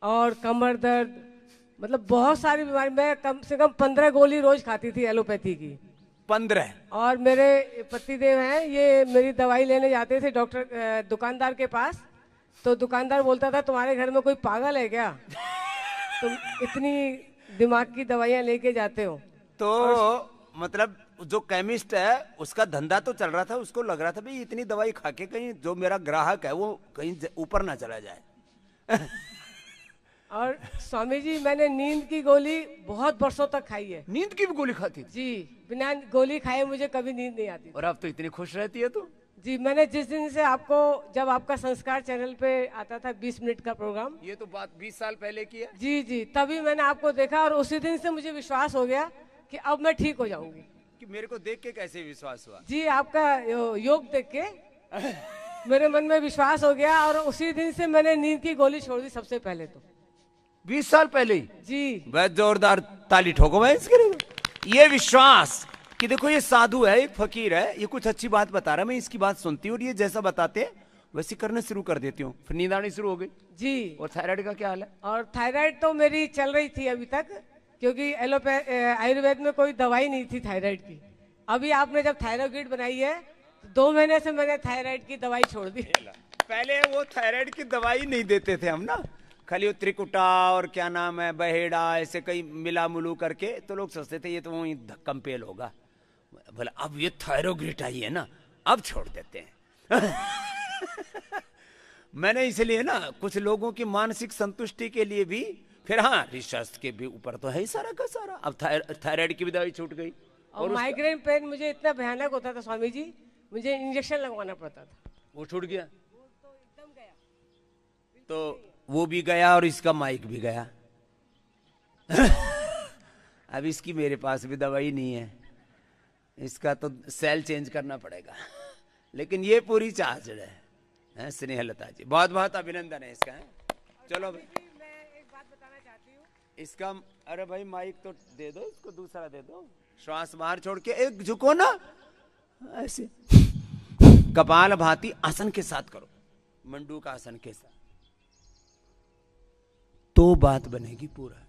और कमर दर्द, मतलब बहुत सारी बीमारी। मैं कम से कम 15 गोली रोज खाती थी एलोपैथी की। 15? और मेरे पतिदेव हैं, ये मेरी दवाई लेने जाते थे डॉक्टर दुकानदार के पास, तो दुकानदार बोलता था तुम्हारे घर में कोई पागल है क्या, तुम इतनी दिमाग की दवाइयाँ लेके जाते हो। तो मतलब जो केमिस्ट है उसका धंधा तो चल रहा था। उसको लग रहा था भाई इतनी दवाई खा के कहीं जो मेरा ग्राहक है वो कहीं ऊपर ना चला जाए। और स्वामी जी, मैंने नींद की गोली बहुत वर्षों तक खाई है। नींद की भी गोली खाती थी? जी, बिना गोली खाए मुझे कभी नींद नहीं आती। और अब तो इतनी खुश रहती है तू। जी, मैंने जिस दिन से आपको, जब आपका संस्कार चैनल पे आता था 20 मिनट का प्रोग्राम, ये तो बात 20 साल पहले की है। जी, तभी मैंने आपको देखा और उसी दिन से मुझे विश्वास हो गया कि अब मैं ठीक हो जाऊंगी। कि मेरे को देख के कैसे विश्वास हुआ? जी, आपका योग देख के मेरे मन में विश्वास हो गया, और उसी दिन से मैंने नींद की गोली छोड़ दी सबसे पहले तो। 20 साल पहले ही? जी। बहुत जोरदार ताली ठोको भाई इसके लिए। ये विश्वास, कि देखो ये साधु है, एक फकीर है, ये कुछ अच्छी बात बता रहा है, मैं इसकी बात सुनती हूँ और ये जैसा बताते हैं वैसे करना शुरू कर देती हूँ, फिर नींद आनी शुरू हो गई। जी। और थायराइड का क्या हाल है? और थायराइड तो मेरी चल रही थी अभी तक, क्योंकि आयुर्वेद में कोई दवाई नहीं थी थायराइड की। अभी आपने जब थायराइड बनाई है तो 2 महीने से मैंने थायराइड की दवाई छोड़ दी। पहले वो थायराइड की दवाई नहीं देते थे हम ना, खाली वो त्रिकुटा और क्या नाम है बहेड़ा ऐसे कई मिला मुलू करके, तो लोग सोचते थे ये तो वही धक्कम पेल होगा। बोला अब ये थायरोग्रिट आई है ना, अब छोड़ देते हैं। मैंने इसलिए ना कुछ लोगों की मानसिक संतुष्टि के लिए भी, फिर हाँ रिसर्च के भी ऊपर तो है ही सारा का सारा। अब थायराइड की भी दवाई छूट गई। और माइग्रेन पेन मुझे इतना भयानक होता था स्वामी जी, मुझे इंजेक्शन लगवाना पड़ता था। वो छूट गया, तो वो भी गया और इसका माइक भी गया। अब इसकी मेरे पास भी दवाई नहीं है, इसका तो सेल चेंज करना पड़ेगा, लेकिन ये पूरी चार्ज है। स्नेहलता जी बहुत बहुत अभिनंदन है इसका है। चलो भाई मैं एक बात बताना चाहती हूँ। इसका, अरे भाई माइक तो दे दो इसको, दूसरा दे दो। श्वास बाहर छोड़ के एक झुको ना, ऐसे कपाल भाती आसन के साथ करो, मंडू का आसन के साथ, तो बात बनेगी पूरा।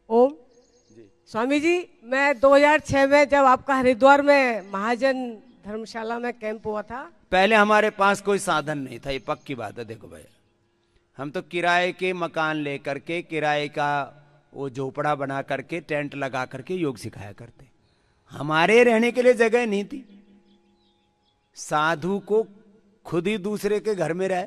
ओम स्वामी जी, मैं 2006 में जब आपका हरिद्वार में महाजन धर्मशाला में कैंप हुआ था, पहले हमारे पास कोई साधन नहीं था, ये पक्की बात है। देखो भाई हम तो किराए के मकान लेकर के, किराए का वो झोपड़ा बना करके, टेंट लगा करके योग सिखाया करते। हमारे रहने के लिए जगह नहीं थी। साधु को खुद ही दूसरे के घर में रहे।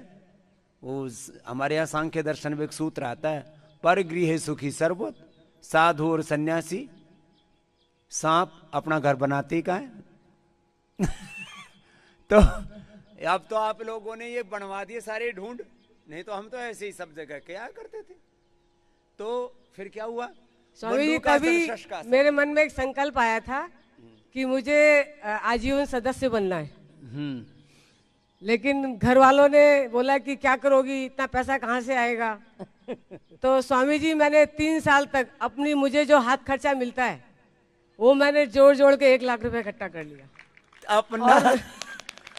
वो हमारे यहाँ सांख्य दर्शन में एक सूत्र आता है, पर गृह सुखी सर्वोत। साधु और सन्यासी सांप अपना घर बनाते का है। तो अब तो आप लोगों ने ये बनवा दिए सारे ढूंढ, नहीं तो हम तो ऐसे ही सब जगह क्या करते थे। तो फिर क्या हुआ स्वामी जी, तभी मेरे मन में एक संकल्प आया था कि मुझे आजीवन सदस्य बनना है। लेकिन घर वालों ने बोला कि क्या करोगी, इतना पैसा कहाँ से आएगा। तो स्वामी जी, मैंने 3 साल तक अपनी, मुझे जो हाथ खर्चा मिलता है वो मैंने जोड़ जोड़ के 1 लाख रुपए इकट्ठा कर लिया। अपना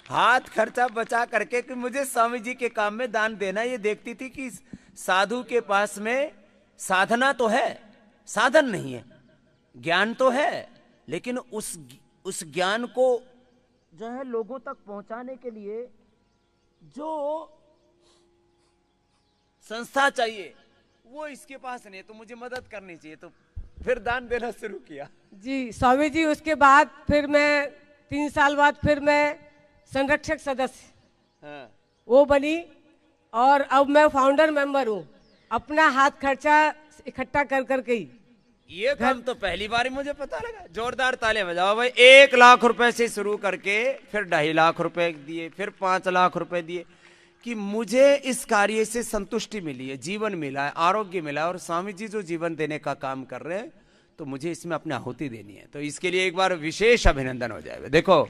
हाथ खर्चा बचा करके कि मुझे स्वामी जी के काम में दान देना। ये देखती थी कि साधु के पास में साधना तो है, साधन नहीं है, ज्ञान तो है, लेकिन उस ज्ञान को जो है लोगों तक पहुंचाने के लिए जो संस्था चाहिए वो इसके पास नहीं, तो मुझे मदद करनी चाहिए। तो फिर दान देना शुरू किया। जी स्वामी जी, उसके बाद फिर मैं 3 साल बाद फिर मैं संरक्षक सदस्य वो बनी, और अब मैं फाउंडर मेंबर हूँ, अपना हाथ खर्चा इकट्ठा कर करके ही। ये काम तो पहली बार ही मुझे पता लगा। जोरदार ताले बजाओ भाई। 1 लाख रुपए से शुरू करके फिर 2.5 लाख रुपए दिए, फिर 5 लाख रुपए दिए, कि मुझे इस कार्य से संतुष्टि मिली है, जीवन मिला है, आरोग्य मिला है, और स्वामी जी जो जीवन देने का काम कर रहे हैं तो मुझे इसमें अपनी आहुति देनी है। तो इसके लिए एक बार विशेष अभिनंदन हो जाएगा। देखो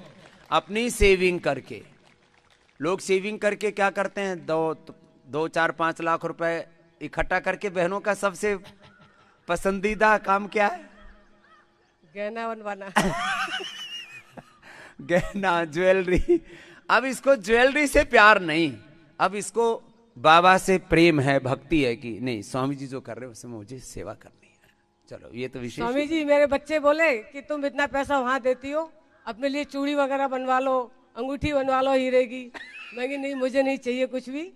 अपनी सेविंग करके, लोग सेविंग करके क्या करते हैं, 2, 4, 5 लाख रुपए इकट्ठा करके, बहनों का सबसे पसंदीदा काम क्या है, गहना बनवाना। गहना, ज्वेलरी। अब इसको ज्वेलरी से प्यार नहीं, अब इसको बाबा से प्रेम है, भक्ति है कि नहीं स्वामी जी जो कर रहे हैं उसमें मुझे सेवा करनी है। चलो ये तो विशेष। स्वामी जी, मेरे बच्चे बोले कि तुम इतना पैसा वहां देती हो, अपने लिए चूड़ी वगैरह बनवा लो, अंगूठी बनवा लो हीरे की। मैं नहीं, मुझे नहीं चाहिए कुछ भी।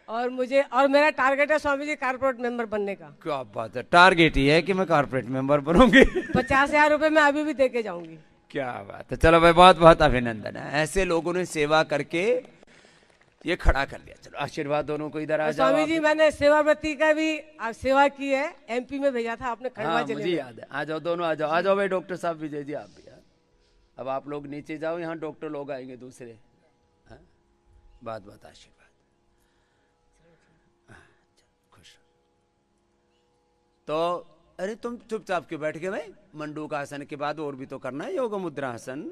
और मेरा टारगेट है स्वामी जी कारपोरेट मेंबर बनने का। क्या बात है, टारगेट ही है कि मैं कारपोरेट मेंबर बनूंगी। 50,000 रुपए मैं अभी भी दे के जाऊंगी। क्या बात है। चलो भाई बहुत बहुत अभिनंदन है। ऐसे लोगों ने सेवा करके ये खड़ा कर लिया। चलो आशीर्वाद दोनों को इधर आ जाओ। स्वामी जी, मैंने सेवाव्रती का भी सेवा की है, MP में भेजा था आपने खड़वा जिले में। मुझे याद है। आ जाओ दोनों, आ जाओ भाई। डॉक्टर साहब विजय जी आप भी। अब आप लोग नीचे जाओ, यहाँ डॉक्टर लोग आएंगे दूसरे। बात बात आशीर्वाद। खुश। तो अरे तुम चुपचाप क्यों बैठ गए भाई? मंडूक आसन के बाद और भी तो करना है, योग मुद्रासन,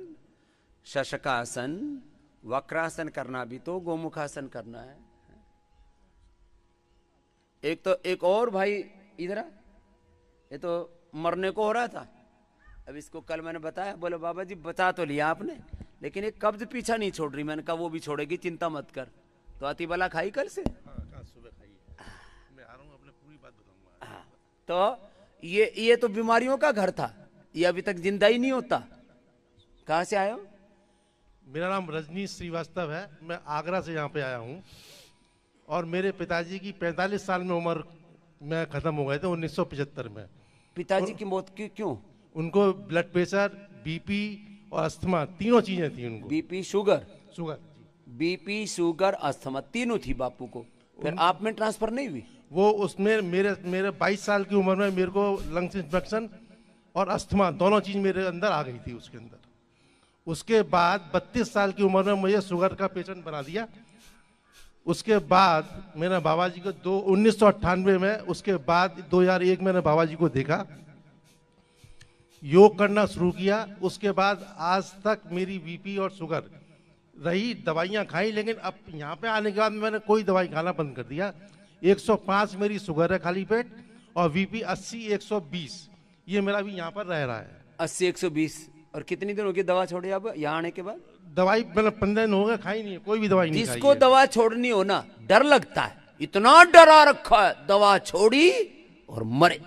शशकासन, वक्रासन करना भी तो, गोमुखासन करना है। एक तो एक और भाई इधर आ, ये तो मरने को हो रहा था। अब इसको कल मैंने बताया, बोले बाबा जी बचा तो लिया आपने, लेकिन एक कब्ज पीछा नहीं छोड़ रही। मैंने कहा वो भी छोड़ेगी, चिंता मत कर। तो अतिबला खाई कल से? सुबह खाई है। मैं आ रहा हूँ, अपने पूरी बात बताऊंगा। तो ये तो बीमारियों का घर था, ये अभी तक जिंदा ही नहीं होता। कहाँ से आए हो? मेरा नाम रजनीश श्रीवास्तव है, मैं आगरा से यहाँ पे आया हूँ। और मेरे पिताजी की 45 साल में उम्र में ख़त्म हो गए थे 1975 में। पिताजी की मौत क्यों? उनको ब्लड प्रेशर, बीपी और अस्थमा तीनों चीज़ें थी उनको। BP sugar, sugar, sugar asthma तीनों थी बापू को। फिर आप में ट्रांसफर नहीं हुई? वो उसमें मेरे 22 साल की उम्र में मेरे को लंग्स इन्फेक्शन और अस्थमा दोनों चीज़ मेरे अंदर आ गई थी उसके अंदर। उसके बाद 32 साल की उम्र में मुझे शुगर का पेशेंट बना दिया। उसके बाद मेरे बाबा जी को 1998 में, उसके बाद 2001 मैंने बाबा जी को देखा, योग करना शुरू किया। उसके बाद आज तक मेरी बीपी और शुगर रही, दवाइयाँ खाई, लेकिन अब यहाँ पे आने के बाद मैंने कोई दवाई खाना बंद कर दिया। 105 मेरी शुगर है खाली पेट, और बीपी 80-120 ये मेरा भी यहाँ पर रह रहा है। 80-120। और कितनी दिन हो गई दवा छोड़े अब यहाँ आने के बाद? दवाई मैंने 15 दिन हो गए खाई नहीं है, कोई भी दवाई नहीं खाई जिसको है। दवा छोड़नी हो ना, डर लगता है, इतना डरा रखा है, दवा छोड़ी और मरे।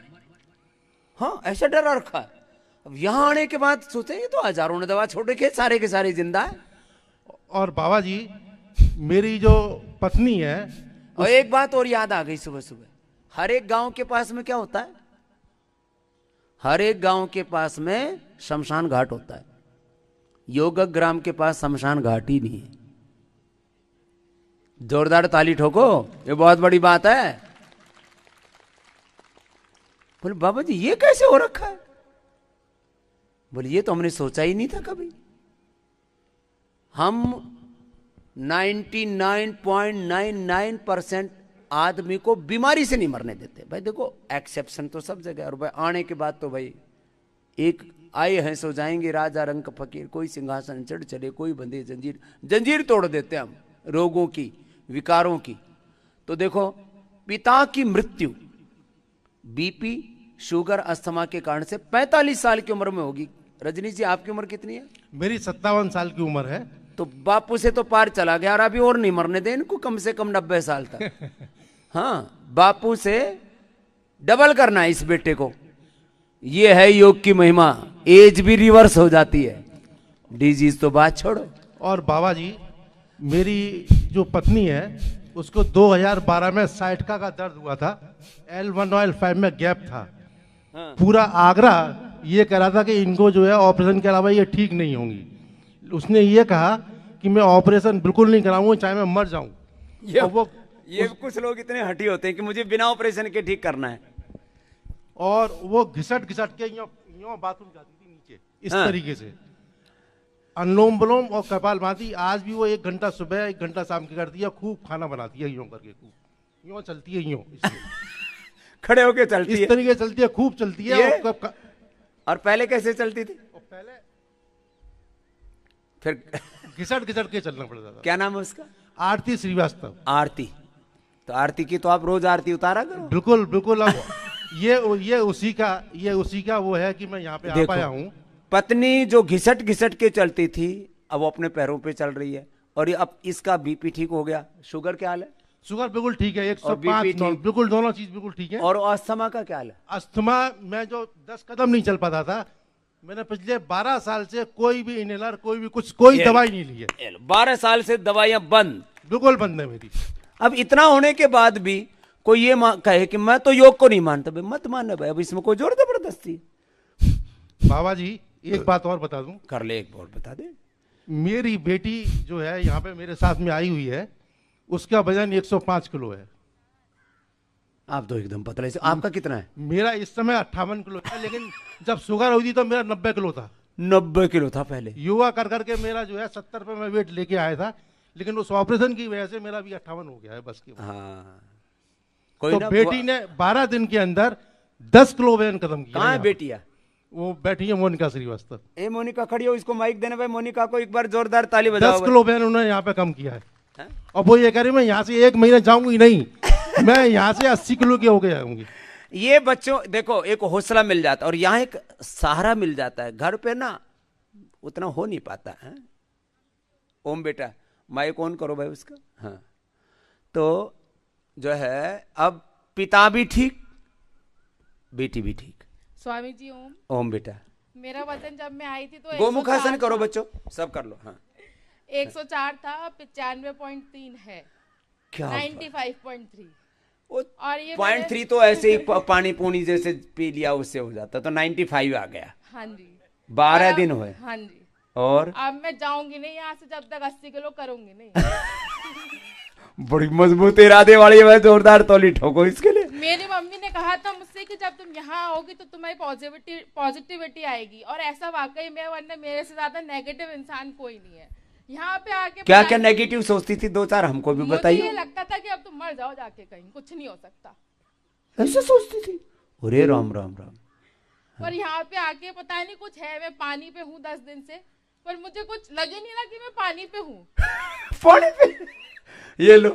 हाँ ऐसा डरा रखा है। अब यहाँ आने के बाद सोचेंगे तो हजारों ने दवा छोड़ के सारे के सारे जिंदा है। और बाबा जी मेरी जो पत्नी है, और एक बात और याद आ गई सुबह सुबह, हर एक गांव के पास में क्या होता है? हर एक गांव के पास में शमशान घाट होता है। योगक ग्राम के पास शमशान घाट ही नहीं है। जोरदार ताली ठोको, ये बहुत बड़ी बात है। बोले बाबा जी ये कैसे हो रखा है? बोले ये तो हमने सोचा ही नहीं था कभी। हम 99.99% आदमी को बीमारी से नहीं मरने देते। भाई देखो एक्सेप्शन तो सब जगह, और भाई आने के बाद तो भाई एक आए हैं सो जाएंगे, राजा रंग फकीर, कोई सिंहासन चढ़ चले, कोई बंधे जंजीर, जंजीर तोड़ देते हम रोगों की, विकारों की। तो देखो पिता की मृत्यु बीपी, शुगर, अस्थमा के कारण से 45 साल की उम्र में होगी। रजनी जी आपकी उम्र कितनी है? मेरी 57 साल की उम्र है। तो बापू से तो पार चला गया, और अभी और नहीं मरने दे इनको, कम से कम 90 साल तक। हाँ बापू से डबल करना है इस बेटे को। ये है योग की महिमा, एज भी रिवर्स हो जाती है, डिजीज तो बात छोड़ो। और बाबा जी मेरी जो पत्नी है उसको 2012 में साइटका का दर्द हुआ था, L1 और L5 में गैप था। हाँ। पूरा आगरा ये कह रहा था कि इनको जो है ऑपरेशन के अलावा ये ठीक नहीं होंगी। उसने ये कहा कि मैं ऑपरेशन बिल्कुल नहीं कराऊंगा, चाहे मैं मर जाऊं। ये कुछ लोग इतने हठी होते हैं कि मुझे बिना ऑपरेशन के ठीक करना है। और वो घिसट के यूं बाथरूम जाती थी नीचे इस हाँ। तरीके से, अनुलोम विलोम और कपालभाति। आज भी वो 1 घंटा सुबह 1 घंटा शाम की करती है, खूब खाना बनाती है यूं करके, खूब यूं चलती है, यूं खड़े होके चलती है इस तरीके से चलती है, खूब चलती है। ये? और पहले कैसे चलती थी? पहले फिर घिसट के चलना पड़ता था। क्या नाम है उसका? आरती श्रीवास्तव। आरती। तो आरती की तो आप रोज आरती उतारा करो। बिल्कुल बिल्कुल। अब ये उसी का वो है कि मैं यहाँ पे आ देखो, पाया हूँ। पत्नी जो घिसट के चलती थी अब वो अपने पैरों पे चल रही है, और ये अब इसका बीपी ठीक हो गया। शुगर क्या हाल है? शुगर बिल्कुल ठीक है, और BP 105 बिल्कुल, दोनों चीज बिल्कुल ठीक है। और अस्थमा का क्या हाल है? अस्थमा मैं जो 10 कदम नहीं चल पाता था, मैंने पिछले 12 साल से कोई भी इनहेलर, कोई दवाई नहीं ली है। 12 साल से दवाइयां बंद, बिल्कुल बंद है मेरी। अब इतना होने के बाद भी कोई ये कहे कि मैं तो योग को नहीं मानता, भाई मत मानना भाई, अब इसमें कोई जोर जबरदस्ती। बाबा जी एक बात और बता दूं, कर ले, एक बार बता दे। मेरी बेटी जो है यहाँ पे मेरे साथ में आई हुई है, उसका वजन 105 किलो है। आप तो एकदम पतले से। आपका कितना है? मेरा इस समय 58 किलो है, लेकिन जब शुगर हुई थी तो मेरा 90 किलो था। 90 किलो था पहले। योगा कर करके मेरा जो है 70 पे मैं वेट लेके आया था, लेकिन उस ऑपरेशन की वजह से मेरा भी 58 हो गया है बस के। हाँ कोई तो ना, बेटी ने 12 दिन के अंदर 10 किलो वजन खत्म किया। कहाँ है बेटिया? वो बैठी है मोनिका श्रीवास्तव। ए मोनिका खड़ी हो, इसको माइक देना भाई। मोनिका को एक बार जोरदार ताली बजाओ। 10 किलो वजन उन्होंने यहाँ पे कम किया है। हैं? और वो ये कह रही मैं यहाँ से 1 महीना जाऊंगी नहीं। मैं यहाँ से 80 किलो के होके जाऊंगी। ये बच्चों देखो एक हौसला मिल जाता है और यहाँ एक सहारा मिल जाता है। घर पे ना उतना हो नहीं पाता है। ओम बेटा माइक ऑन करो भाई उसका। हाँ तो जो है अब पिता भी ठीक बेटी भी ठीक। स्वामी जी ओम। ओम बेटा मेरा वजन जब मैं आई थी तो गोमुखासन 104 करो था। बच्चों सब कर लो। हाँ 104 था, 95.3 है। क्या 95.3 और और ये 0.3 तो ऐसे ही पानी पूनी जैसे पी लिया उससे हो जाता तो 95 आ गया। हाँ जी 12 दिन हुए। हाँ जी और अब मैं जाऊंगी नहीं यहाँ से जब तक 80 किलो करूंगी नहीं। बड़ी मजबूत इरादे वाली है। जोरदार तौली ठोको इसके लिए। मेरी मम्मी ने कहा था मुझसे कि जब तुम यहाँ आओगी तो तुम्हारी पॉजिटिविटी आएगी और ऐसा वाकई में, वरना मेरे से ज्यादा नेगेटिव इंसान कोई नहीं है। यहाँ पे आके क्या क्या नेगेटिव सोचती थी दो चार हमको भी मुझे ये बताइए। लगता था कि अब तुम मर जाओ जाके, कहीं कुछ नहीं हो सकता। ऐसे सोचती थी। अरे राम राम राम। पर यहाँ पे आके पता नहीं कुछ है। मैं पानी पे हूँ 10 दिन से, पर मुझे कुछ लगे नहीं ना कि मैं पानी पे हूँ। पानी पे ये लो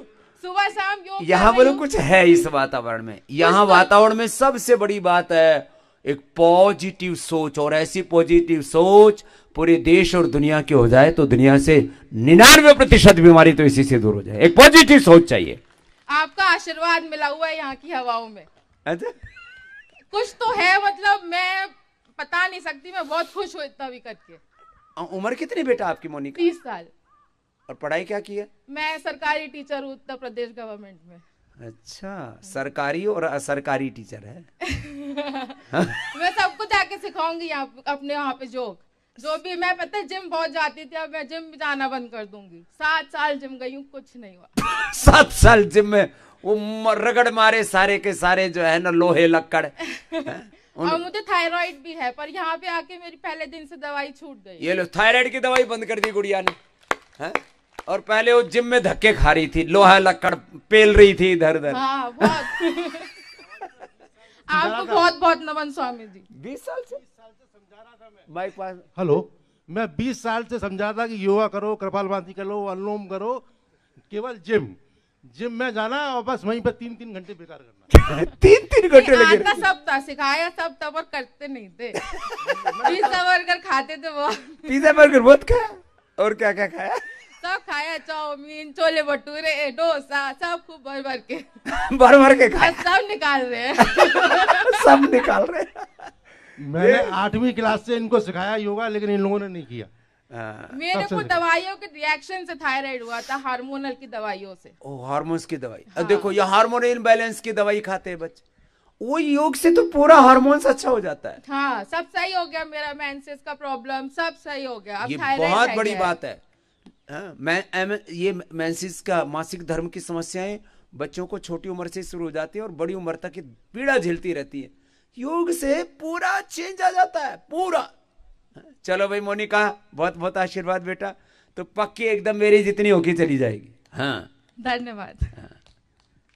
सुबह शाम योग यहाँ कर रही बोलो हूँ। कुछ है इस वातावरण में। यहाँ वातावरण में सबसे बड़ी बात है एक पॉजिटिव सोच। और ऐसी पॉजिटिव सोच पूरे देश और दुनिया की हो जाए तो दुनिया से 99% बीमारी तो इसी से दूर हो जाए। एक पॉजिटिव सोच चाहिए। आपका आशीर्वाद मिला हुआ है यहाँ की हवाओं में। अच्छा कुछ तो है, मतलब मैं बता नहीं सकती। मैं बहुत खुश हूँ इतना भी करके। उम्र कितनी बेटा आपकी मोनिका? 30 साल। और पढ़ाई क्या की है? मैं सरकारी टीचर हूँ उत्तर प्रदेश गवर्नमेंट में। अच्छा सरकारी और असरकारी टीचर है। मैं सबको जाके सिखाऊंगी यहाँ अपने वहाँ पे योग। जो भी मैं पता है जिम बहुत जाती थी, अब मैं जिम भी जाना बंद कर दूंगी। 7 साल जिम गई हूँ, कुछ नहीं हुआ। 7 साल जिम में वो रगड़ मारे सारे के सारे जो है ना लोहे लक्कड़। और मुझे थायराइड भी है, पर यहाँ पे आके मेरी पहले दिन से दवाई छूट गई। ये लो थायराइड की दवाई बंद कर दी गुड़िया ने। हैं? और पहले वो जिम में धक्के खा रही थी, लोहा लक्कड़ पेल रही थी इधर उधर। हाँ बहुत। आपको बहुत बहुत नमन स्वामी जी। 20 साल से माइक पास। हेलो, मैं 20 साल से समझा था कि योगा करो, कपालभाति करो, अनुलोम करो, केवल जिम में जाना और बस वहीं पर 3-3 घंटे बेकार करना। 3-3 घंटे लगे। आता सब था, सिखाया सब था, पर करते नहीं थे। पिज्जा बर्गर खाते थे वो। पिज्जा बर्गर बहुत खाया। और क्या क्या खाया? सब खाया, चाउमीन, छोले भटूरे, डोसा, सब खूब भर भर के। भर भर के खाया। सब निकाल रहे हैं। सब निकाल रहे हैं। मैंने 8वीं क्लास से इनको सिखाया योगा, लेकिन इन लोगों ने नहीं किया। मेरे को दवाइयों के रिएक्शन से थायराइड हुआ था, हार्मोनल की दवाइयों से। ओ हार्मोन्स की दवाई। अब देखो ये हार्मोन इनबैलेंस की दवाई खाते हैं बच्चे। वो योग से तो पूरा हार्मोन्स अच्छा हो जाता है। हाँ सब सही हो गया। मेरा मेंसेस का प्रॉब्लम सब सही हो गया। अब ये थायराइड बहुत रह बड़ी गया बात है। हाँ, ये मेंसेस का मासिक धर्म की समस्याएं बच्चों को छोटी उम्र से शुरू हो जाती है और बड़ी उम्र तक ये पीड़ा झेलती रहती है। योग से पूरा चेंज आ जाता है पूरा। चलो भाई मोनिका बहुत बहुत आशीर्वाद बेटा। तो पक्की एकदम मेरी जितनी होगी चली जाएगी। हाँ धन्यवाद। हाँ।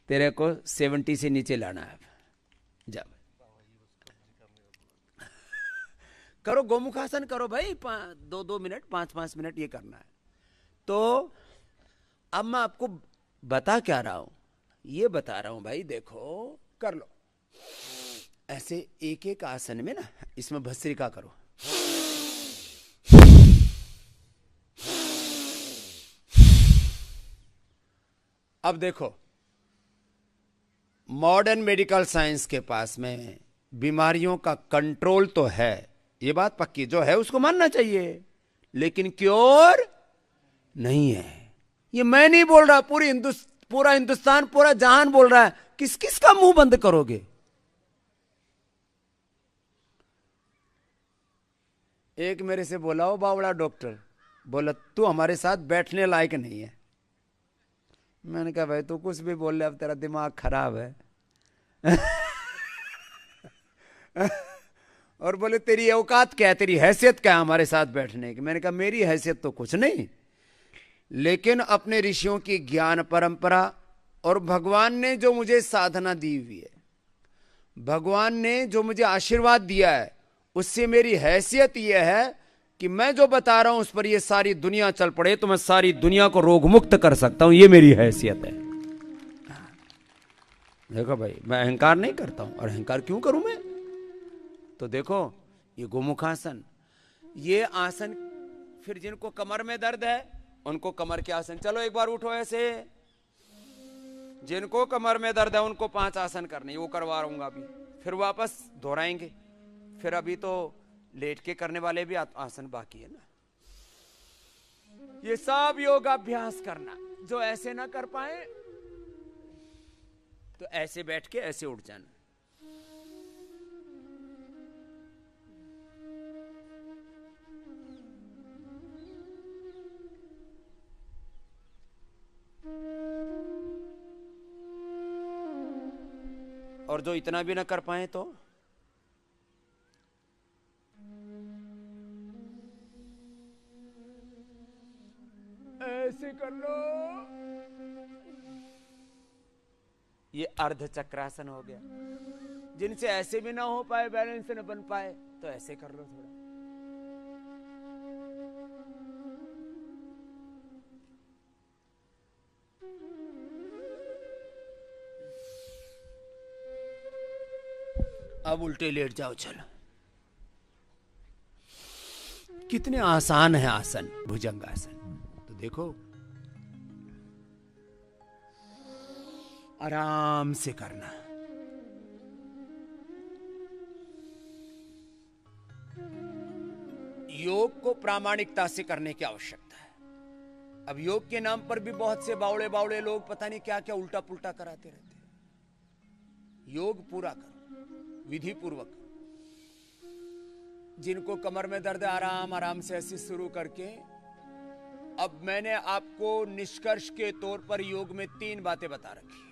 तेरे को 70 से नीचे लाना है। जा करो गोमुखासन करो भाई। 2-2 मिनट 5-5 मिनट ये करना है। तो अब मैं आपको बता क्या रहा हूं, ये बता रहा हूं भाई। देखो कर लो ऐसे एक एक आसन में ना, इसमें भस्त्रिका करो। अब देखो मॉडर्न मेडिकल साइंस के पास में बीमारियों का कंट्रोल तो है, ये बात पक्की, जो है उसको मानना चाहिए, लेकिन क्योर नहीं है। ये मैं नहीं बोल रहा, पूरा हिंदुस्तान पूरा जहान बोल रहा है। किस किस का मुंह बंद करोगे? एक मेरे से बोला हो बावड़ा डॉक्टर, बोला तू हमारे साथ बैठने लायक नहीं है। मैंने कहा भाई तू कुछ भी बोल ले, अब तेरा दिमाग खराब है। और बोले तेरी औकात क्या है, तेरी हैसियत क्या है हमारे साथ बैठने की? मैंने कहा मेरी हैसियत तो कुछ नहीं, लेकिन अपने ऋषियों की ज्ञान परंपरा और भगवान ने जो मुझे साधना दी हुई है, भगवान ने जो मुझे आशीर्वाद दिया है, उससे मेरी हैसियत यह है कि मैं जो बता रहा हूं उस पर ये सारी दुनिया चल पड़े तो मैं सारी दुनिया को रोग मुक्त कर सकता हूं। ये मेरी हैसियत है। देखो भाई, मैं अहंकार नहीं करता हूं, और अहंकार क्यों करूं मैं? तो देखो ये गोमुखासन, ये आसन, फिर जिनको कमर में दर्द है उनको कमर के आसन, चलो एक बार उठो ऐसे, जिनको कमर में दर्द है उनको 5 आसन करने, वो करवा रहूंगा अभी, फिर वापस दोहराएंगे, फिर अभी तो लेट के करने वाले भी आसन बाकी है ना। ये सब योगाभ्यास करना, जो ऐसे ना कर पाए तो ऐसे बैठ के ऐसे उठ जाना। और जो इतना भी ना कर पाए तो ऐसे कर लो। ये अर्ध चक्रासन हो गया। जिनसे ऐसे भी ना हो पाए, बैलेंस न बन पाए, तो ऐसे कर लो थोड़ा। अब उल्टे लेट जाओ, चलो। कितने आसान है आसन, भुजंगासन। तो देखो आराम से करना। योग को प्रामाणिकता से करने की आवश्यकता है। अब योग के नाम पर भी बहुत से बावड़े बावड़े लोग पता नहीं क्या क्या उल्टा पुल्टा कराते रहते हैं। योग पूरा करो, विधि पूर्वक। जिनको कमर में दर्द, आराम आराम से ऐसे शुरू करके, अब मैंने आपको निष्कर्ष के तौर पर योग में 3 बातें बता रखी है।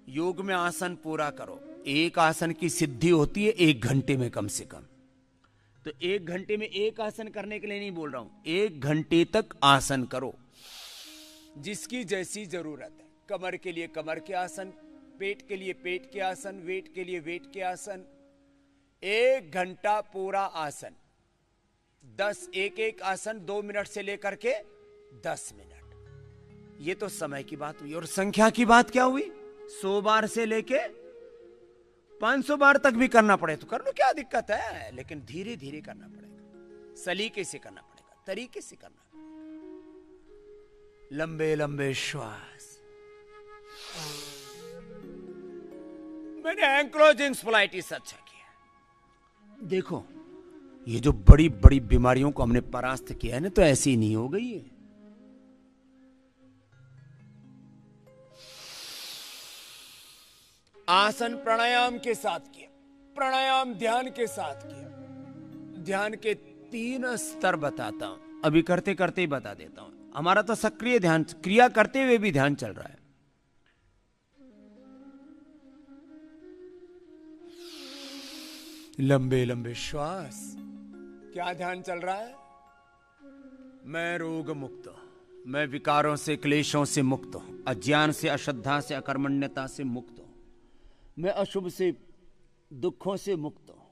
योग में आसन पूरा करो। एक आसन की सिद्धि होती है 1 घंटे में कम से कम। तो 1 घंटे में एक आसन करने के लिए नहीं बोल रहा हूं, 1 घंटे तक आसन करो, जिसकी जैसी जरूरत है। कमर के लिए कमर के आसन, पेट के लिए पेट के आसन, वेट के लिए वेट के आसन। 1 घंटा पूरा आसन, 10 एक आसन 2 मिनट से लेकर के 10 मिनट। ये तो समय की बात हुई। और संख्या की बात क्या हुई? 100 बार से लेके 500 बार तक भी करना पड़े तो कर लो, क्या दिक्कत है। लेकिन धीरे धीरे करना पड़ेगा, सलीके से करना पड़ेगा, तरीके से करना पड़ेगा। लंबे लंबे श्वास। मैंने एंक्लोजिंग स्पोलाइटिस अच्छा किया। देखो ये जो बड़ी बड़ी बीमारियों को हमने परास्त किया है ना, तो ऐसी नहीं हो गई है। आसन प्राणायाम के साथ किया, प्राणायाम ध्यान के साथ किया। ध्यान के 3 स्तर बताता हूं, अभी करते करते ही बता देता हूं। हमारा तो सक्रिय ध्यान, क्रिया करते हुए भी ध्यान चल रहा है। लंबे लंबे श्वास। क्या ध्यान चल रहा है? मैं रोग मुक्त हूं, मैं विकारों से, क्लेशों से मुक्त हूं, अज्ञान से, अश्रद्धा से, अकर्मण्यता से मुक्त हूं, मैं अशुभ से, दुखों से मुक्त हूं।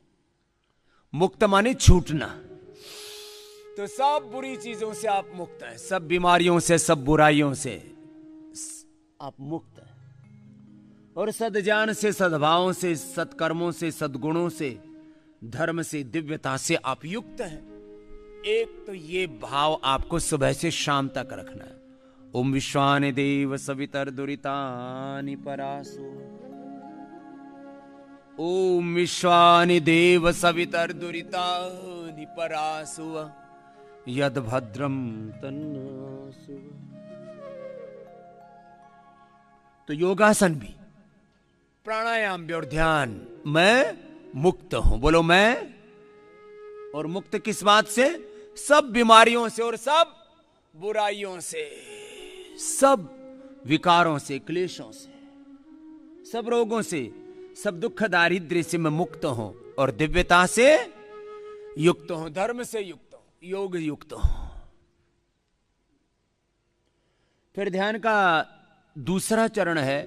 मुक्त माने छूटना। तो सब बुरी चीजों से आप मुक्त हैं, सब बीमारियों से, सब बुराइयों से आप मुक्त हैं। और सद्ज्ञान से, सद्भावों से, सत्कर्मों से, सद्गुणों से, धर्म से, दिव्यता से आप युक्त हैं। एक तो ये भाव आपको सुबह से शाम तक रखना है। ओम विश्वानि देव सवितर दुरितानि परासो। ओम विश्वानि देव सवितर दुरितानि परासो यद भद्रम तन्नासु। तो योगासन भी, प्राणायाम भी और ध्यान। मैं मुक्त हूं, बोलो मैं। और मुक्त किस बात से? सब बीमारियों से और सब बुराइयों से, सब विकारों से, क्लेशों से, सब रोगों से, सब दुख दारिद्र्य से मैं मुक्त हूं। और दिव्यता से युक्त हूं, धर्म से युक्त हूं, योग युक्त हूं। फिर ध्यान का दूसरा चरण है,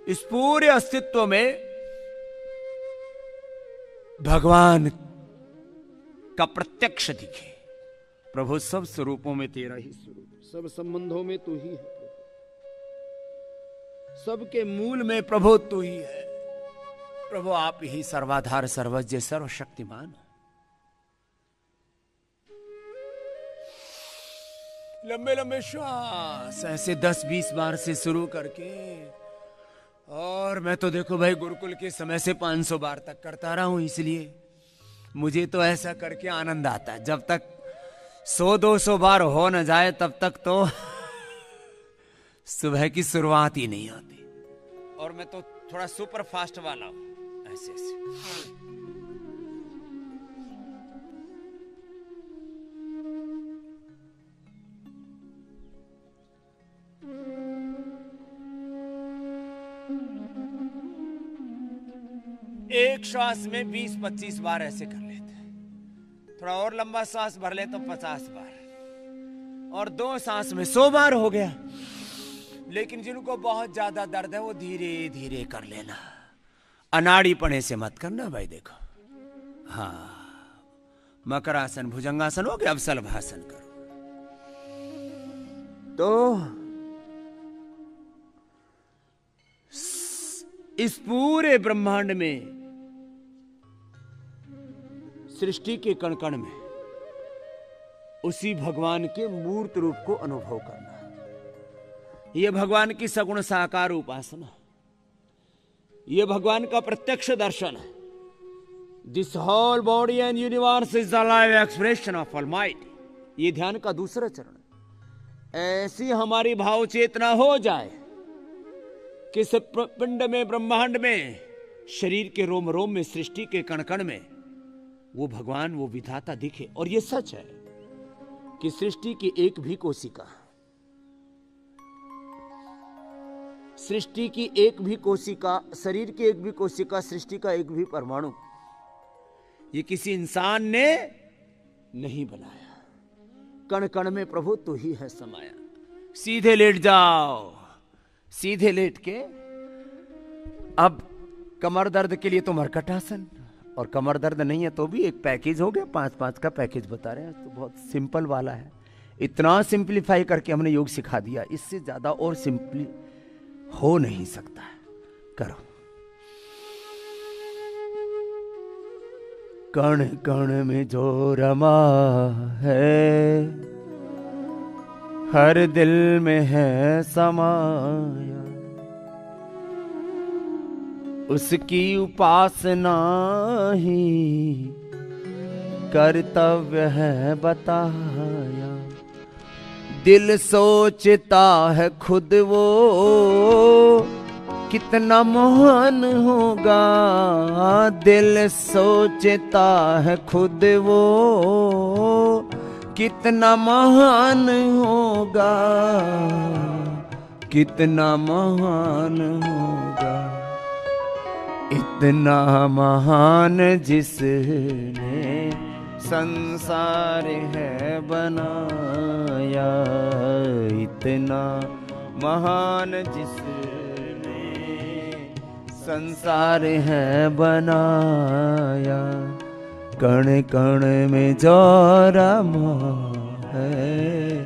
इस पूरे अस्तित्व में भगवान का प्रत्यक्ष दिखे। प्रभु सब स्वरूपों में तेरा ही स्वरूप, सब संबंधों में तू ही है। सबके मूल में प्रभु तू ही है। प्रभु आप ही सर्वाधार सर्वज्ञ सर्वशक्तिमान हो। लंबे लंबे श्वास ऐसे 10-20 बार से शुरू करके, और मैं तो देखो भाई गुरुकुल के समय से 500 बार तक करता रहा हूं, इसलिए मुझे तो ऐसा करके आनंद आता है। जब तक 100-200 बार हो न जाए तब तक तो सुबह की शुरुआत ही नहीं होती। और मैं तो थोड़ा सुपर फास्ट वाला हूं, ऐसे ऐसे। एक श्वास में 20-25 बार ऐसे कर लेते हैं। थोड़ा और लंबा सांस भर ले तो 50 बार, और 2 सांस में 100 बार हो गया। लेकिन जिनको बहुत ज्यादा दर्द है वो धीरे धीरे कर लेना, अनाड़ीपने से मत करना भाई। देखो, हाँ, मकरासन भुजंगासन हो गया, अब सलभासन करो। तो इस पूरे ब्रह्मांड में, सृष्टि के कण कण में उसी भगवान के मूर्त रूप को अनुभव करना, यह भगवान की सगुण साकार उपासना, यह भगवान का प्रत्यक्ष दर्शन है। This whole body and universe is the live expression of almighty. ये ध्यान का दूसरा चरण। ऐसी हमारी भाव चेतना हो जाए कि इस पिंड में, ब्रह्मांड में, शरीर के रोम रोम में, सृष्टि के कण कण में वो भगवान, वो विधाता दिखे। और ये सच है कि सृष्टि की एक भी कोशिका, सृष्टि की एक भी कोशिका, शरीर की एक भी कोशिका, सृष्टि का एक भी परमाणु ये किसी इंसान ने नहीं बनाया। कण कण में प्रभु तू ही है समाया। सीधे लेट जाओ, सीधे लेट के अब कमर दर्द के लिए तो मरकटासन, और कमर दर्द नहीं है तो भी एक पैकेज हो गया, 5-5 का पैकेज बता रहे हैं। तो बहुत सिंपल वाला है, इतना सिंपलीफाई करके हमने योग सिखा दिया, इससे ज्यादा और सिंपली हो नहीं सकता है। करो। कण कण में जो रमा है, हर दिल में है समाया, उसकी उपासना ही कर्तव्य है बताया। दिल सोचता है खुद वो कितना महान होगा, दिल सोचता है खुद वो कितना महान होगा, कितना महान होगा। इतना महान जिसने संसार है बनाया, इतना महान जिसने संसार है बनाया। कण कण में जो रमा है,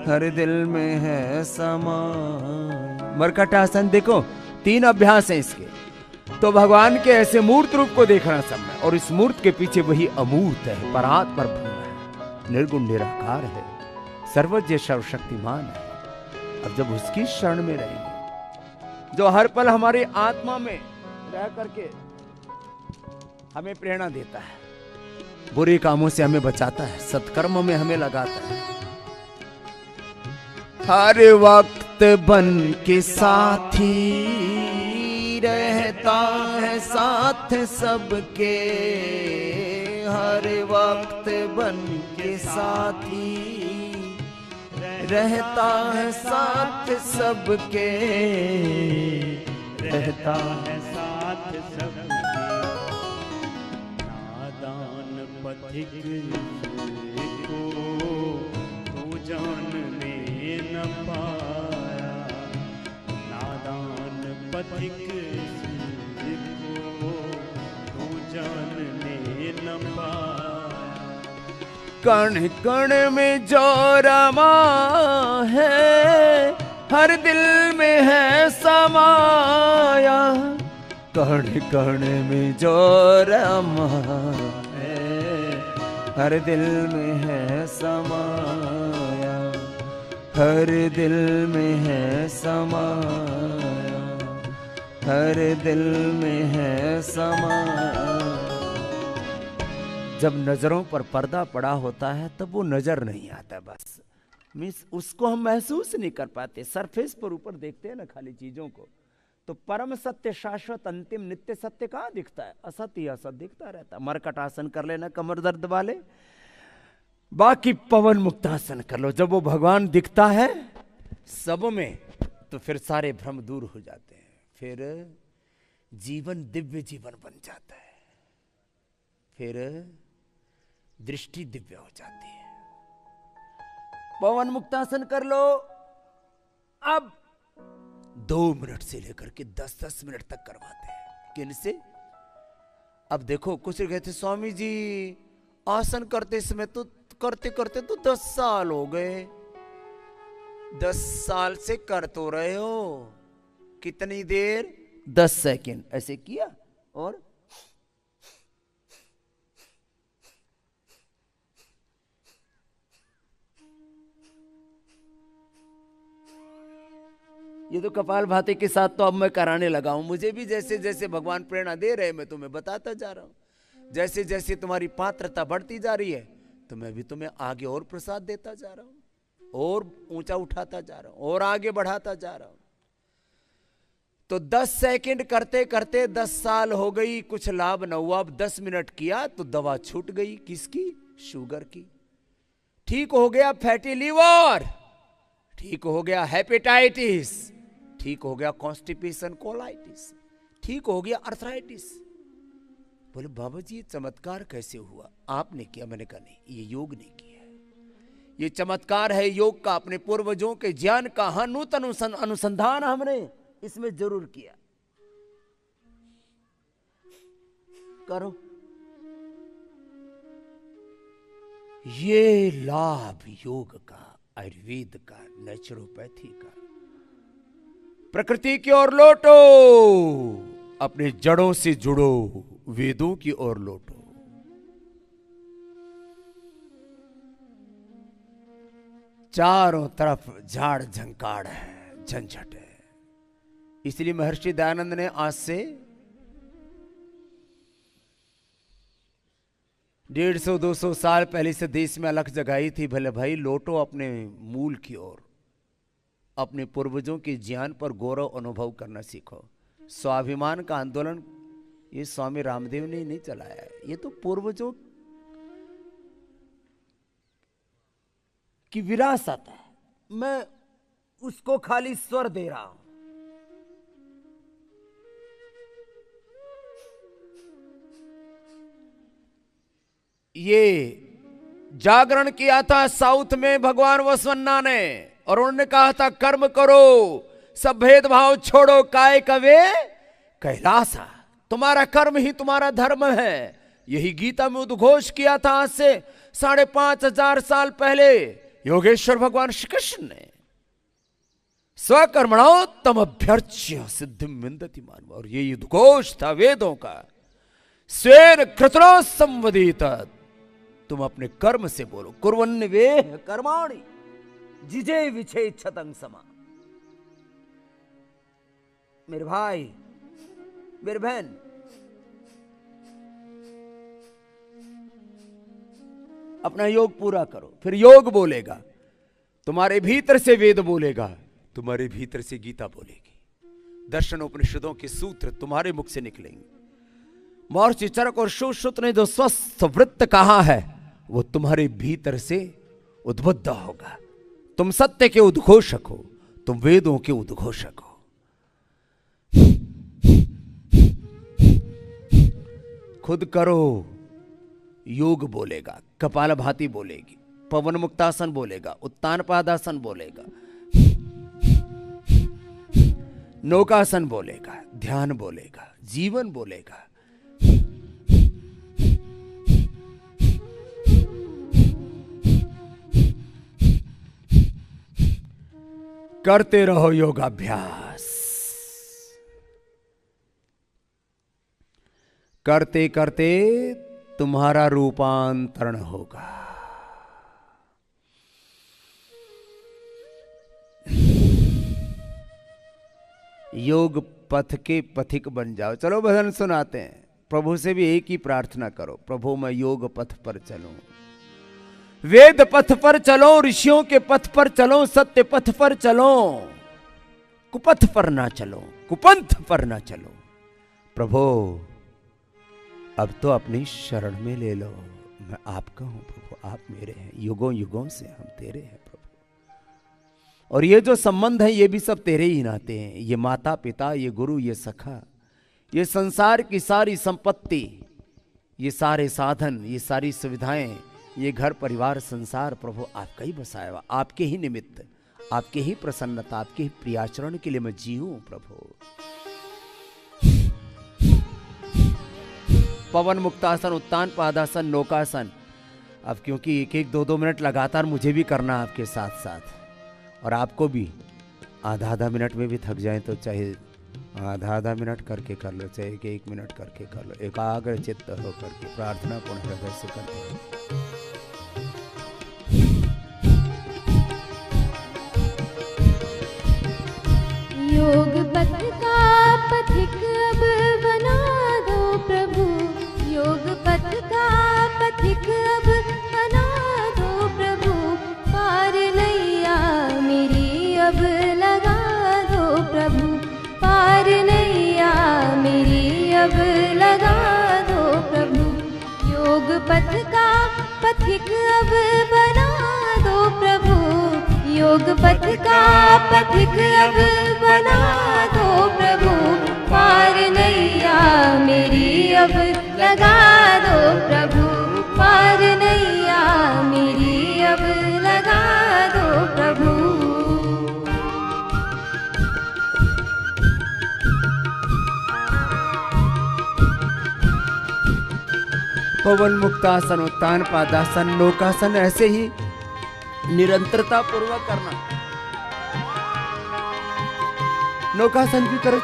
हर दिल में है समा। मरकटासन देखो, 3 अभ्यास हैं इसके। तो भगवान के ऐसे मूर्त रूप को देखना सब में, और इस मूर्त के पीछे वही अमूर्त है, परात्पर ब्रह्म है, निर्गुण निराकार है, सर्वज्ञ सर्वशक्तिमान है। अब जब उसकी शरण में रहेंगे, जो हर पल हमारी आत्मा में रह करके हमें प्रेरणा देता है, बुरे कामों से हमें बचाता है, सत्कर्म में हमें लगाता है, हर वक्त बन के साथी रहता है साथ सबके, हर वक्त बन के साथी रहता है साथ सबके, रहता है साथ सबके। नादान पथिक को तू जानने न पाया, नादान पथिक को तू जानने न पाया। कण कण में जो रमा है, हर दिल में है समाया, कण कण में जो रमा है, हर दिल में है समाया, हर दिल में है समाया, हर दिल में है समाया। जब नजरों पर पर्दा पड़ा होता है तब वो नजर नहीं आता, बस मीन्स उसको हम महसूस नहीं कर पाते। सरफेस पर ऊपर देखते हैं ना खाली चीजों को, तो परम सत्य शाश्वत अंतिम नित्य सत्य कहाँ दिखता है? असत्य ही असत दिखता रहता। मरकट आसन कर लेना कमर दर्द वाले, बाकी पवन मुक्त आसन कर लो। जब वो भगवान दिखता है सब में तो फिर सारे भ्रम दूर हो जाते हैं, फिर जीवन दिव्य जीवन बन जाता है, फिर दृष्टि दिव्य हो जाती है। पवन मुक्तासन कर लो। अब 2 मिनट से लेकर के 10-10 मिनट तक करवाते हैं। किनसे? अब देखो कुछ कहते स्वामी जी आसन करते समय तो करते करते तो 10 साल हो गए। 10 साल से कर तो रहे हो, कितनी देर? 10 सेकंड ऐसे किया और ये तो कपालभाति के साथ तो अब मैं कराने लगा हूं। मुझे भी जैसे जैसे भगवान प्रेरणा दे रहे, मैं तुम्हें बताता जा रहा हूं। जैसे जैसे तुम्हारी पात्रता बढ़ती जा रही है तो मैं भी तुम्हें आगे और प्रसाद देता जा रहा हूं, और ऊंचा उठाता जा रहा हूं, और आगे बढ़ाता जा रहा हूं। तो 10 सेकंड करते करते 10 साल हो गई, कुछ लाभ न हुआ। अब 10 मिनट किया तो दवा छूट गई। किसकी? शुगर की। ठीक हो गया फैटी लीवर, ठीक हो गया हेपेटाइटिस, ठीक हो गया कॉन्स्टिपेशन कोलाइटिस, ठीक हो गया अर्थराइटिस। बोले बाबा जी ये चमत्कार कैसे हुआ? आपने किया? मैंने कहा नहीं, ये योग ने किया है, ये चमत्कार है योग का, अपने पूर्वजों के ज्ञान का हाँ नूतन अनुसंधान हमने इसमें जरूर किया। करो। ये लाभ योग का, आयुर्वेद का, नेचुरोपैथी का। प्रकृति की ओर लौटो, अपने जड़ों से जुड़ो, वेदों की ओर लौटो। चारों तरफ झाड़ झंकाड़ है, झंझट है। इसलिए महर्षि दयानंद ने आज से 150-200 साल पहले से देश में अलख जगाई थी, भले भाई लौटो अपने मूल की ओर, अपने पूर्वजों के ज्ञान पर गौरव अनुभव करना सीखो। स्वाभिमान का आंदोलन ये स्वामी रामदेव ने नहीं चलाया है, ये तो पूर्वजों की विरासत है। मैं उसको खाली स्वर दे रहा हूं। ये जागरण किया था साउथ में भगवान वसवन्ना ने, और उन्होंने कहा था कर्म करो, सब भेदभाव छोड़ो, काय कवे कैलासा। तुम्हारा कर्म ही तुम्हारा धर्म है। यही गीता में उद्घोष किया था आज से 5500 साल पहले योगेश्वर भगवान श्री कृष्ण ने। स्वकर्मणो तम अभ्यर्च्य सिद्धिम विन्दति मानव। और ये उद्घोष था वेदों का। स्वेन कृतनो संवदित, तुम अपने कर्म से बोलो। कुर्वन् वेह कर्माणि जिजे विच्छेच्छतं समा। मेरे भाई, मेरे बहन, अपना योग पूरा करो, फिर योग बोलेगा, तुम्हारे भीतर से वेद बोलेगा, तुम्हारे भीतर से गीता बोलेगी। दर्शन उपनिषदों के सूत्र तुम्हारे मुख से निकलेंगे। महर्षि चरक और सुश्रुत ने जो स्वस्थ वृत्त कहा है वो तुम्हारे भीतर से उद्बुद्ध होगा। तुम सत्य के उद्घोषक हो, तुम वेदों के उद्घोषक हो। खुद करो, योग बोलेगा, कपालभाति बोलेगी, पवन मुक्तासन बोलेगा, उत्तान पादासन बोलेगा, नौकासन बोलेगा, ध्यान बोलेगा, जीवन बोलेगा। करते रहो योगाभ्यास। करते करते तुम्हारा रूपांतरण होगा। योग पथ के पथिक बन जाओ। चलो भजन सुनाते हैं। प्रभु से भी एक ही प्रार्थना करो, प्रभु मैं योग पथ पर चलूं, वेद पथ पर चलो, ऋषियों के पथ पर चलो, सत्य पथ पर चलो, कुपथ पर ना चलो, कुपंथ पर ना चलो। प्रभु अब तो अपनी शरण में ले लो। मैं आपका हूं प्रभु, आप मेरे हैं, युगों युगों से हम तेरे हैं प्रभु। और ये जो संबंध है ये भी सब तेरे ही नाते हैं। ये माता पिता, ये गुरु, ये सखा, ये संसार की सारी संपत्ति, ये सारे साधन, ये सारी सुविधाएं, ये घर परिवार संसार प्रभु आपका ही बसाया हुआ। आपके ही निमित्त, आपके ही प्रसन्नता, आपके ही प्रियाचरण के लिए मैं जीऊं प्रभु। पवन मुक्तासन, उत्तान पादासन, नौकासन। अब क्योंकि एक एक 2-2 मिनट लगातार मुझे भी करना आपके साथ साथ, और आपको भी आधा मिनट में भी थक जाए तो चाहे आधा मिनट करके कर लो, चाहे 1 मिनट करके कर लो। एकाग्र चित्त होकर के प्रार्थना पूर्ण हृदय से करते हैं। योग पथ का पथिक अब बना दो प्रभु, योग पथ का पथिक अब बना दो प्रभु, पार नैया मेरी अब लगा दो प्रभु, पार नैया मेरी अब लगा दो प्रभु। योग पथ का पथिक अब बना दो प्रभु, योग पथ का पथिक अब बना दो प्रभु, पार नैया मेरी अब लगा दो प्रभु, पार नैया मेरी अब लगा दो प्रभु। पवन मुक्तासन, उत्तान पादासन, नौकासन ऐसे ही निरंतरता पूर्वक करना। नौकासन भी करो।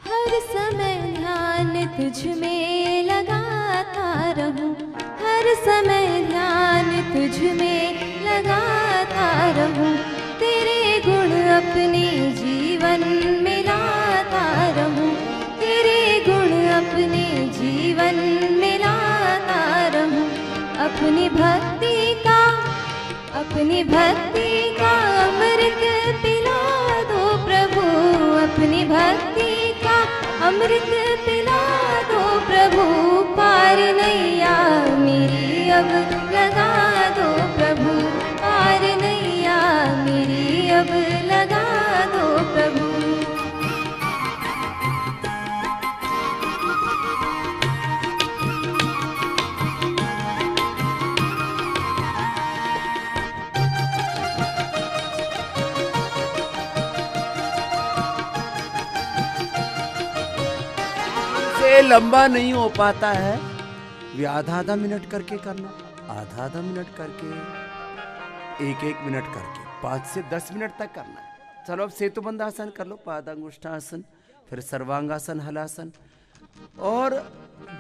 हर समय ध्यान तुझ में लगाता रहूं, हर समय ध्यान तुझ में लगाता रहूं, तेरे गुण अपने जीवन में लाता रहूं, तेरे गुण अपने जीवन में लाता रहूं। अपनी भक्ति का अमृत पिला दो प्रभु, अपनी भक्ति का अमृत पिला दो प्रभु, पार नैया मेरी अब लगा दो प्रभु, पार नैया मेरी अब लगा दो प्रभु। से लंबा नहीं हो पाता है, वे आधा मिनट करके करना, आधा मिनट करके, 1 मिनट करके 5 से 10 मिनट तक करना है। चलो अब सेतुबंध आसन कर लो, पादांगुष्ठासन, फिर सर्वांगासन, हलासन, और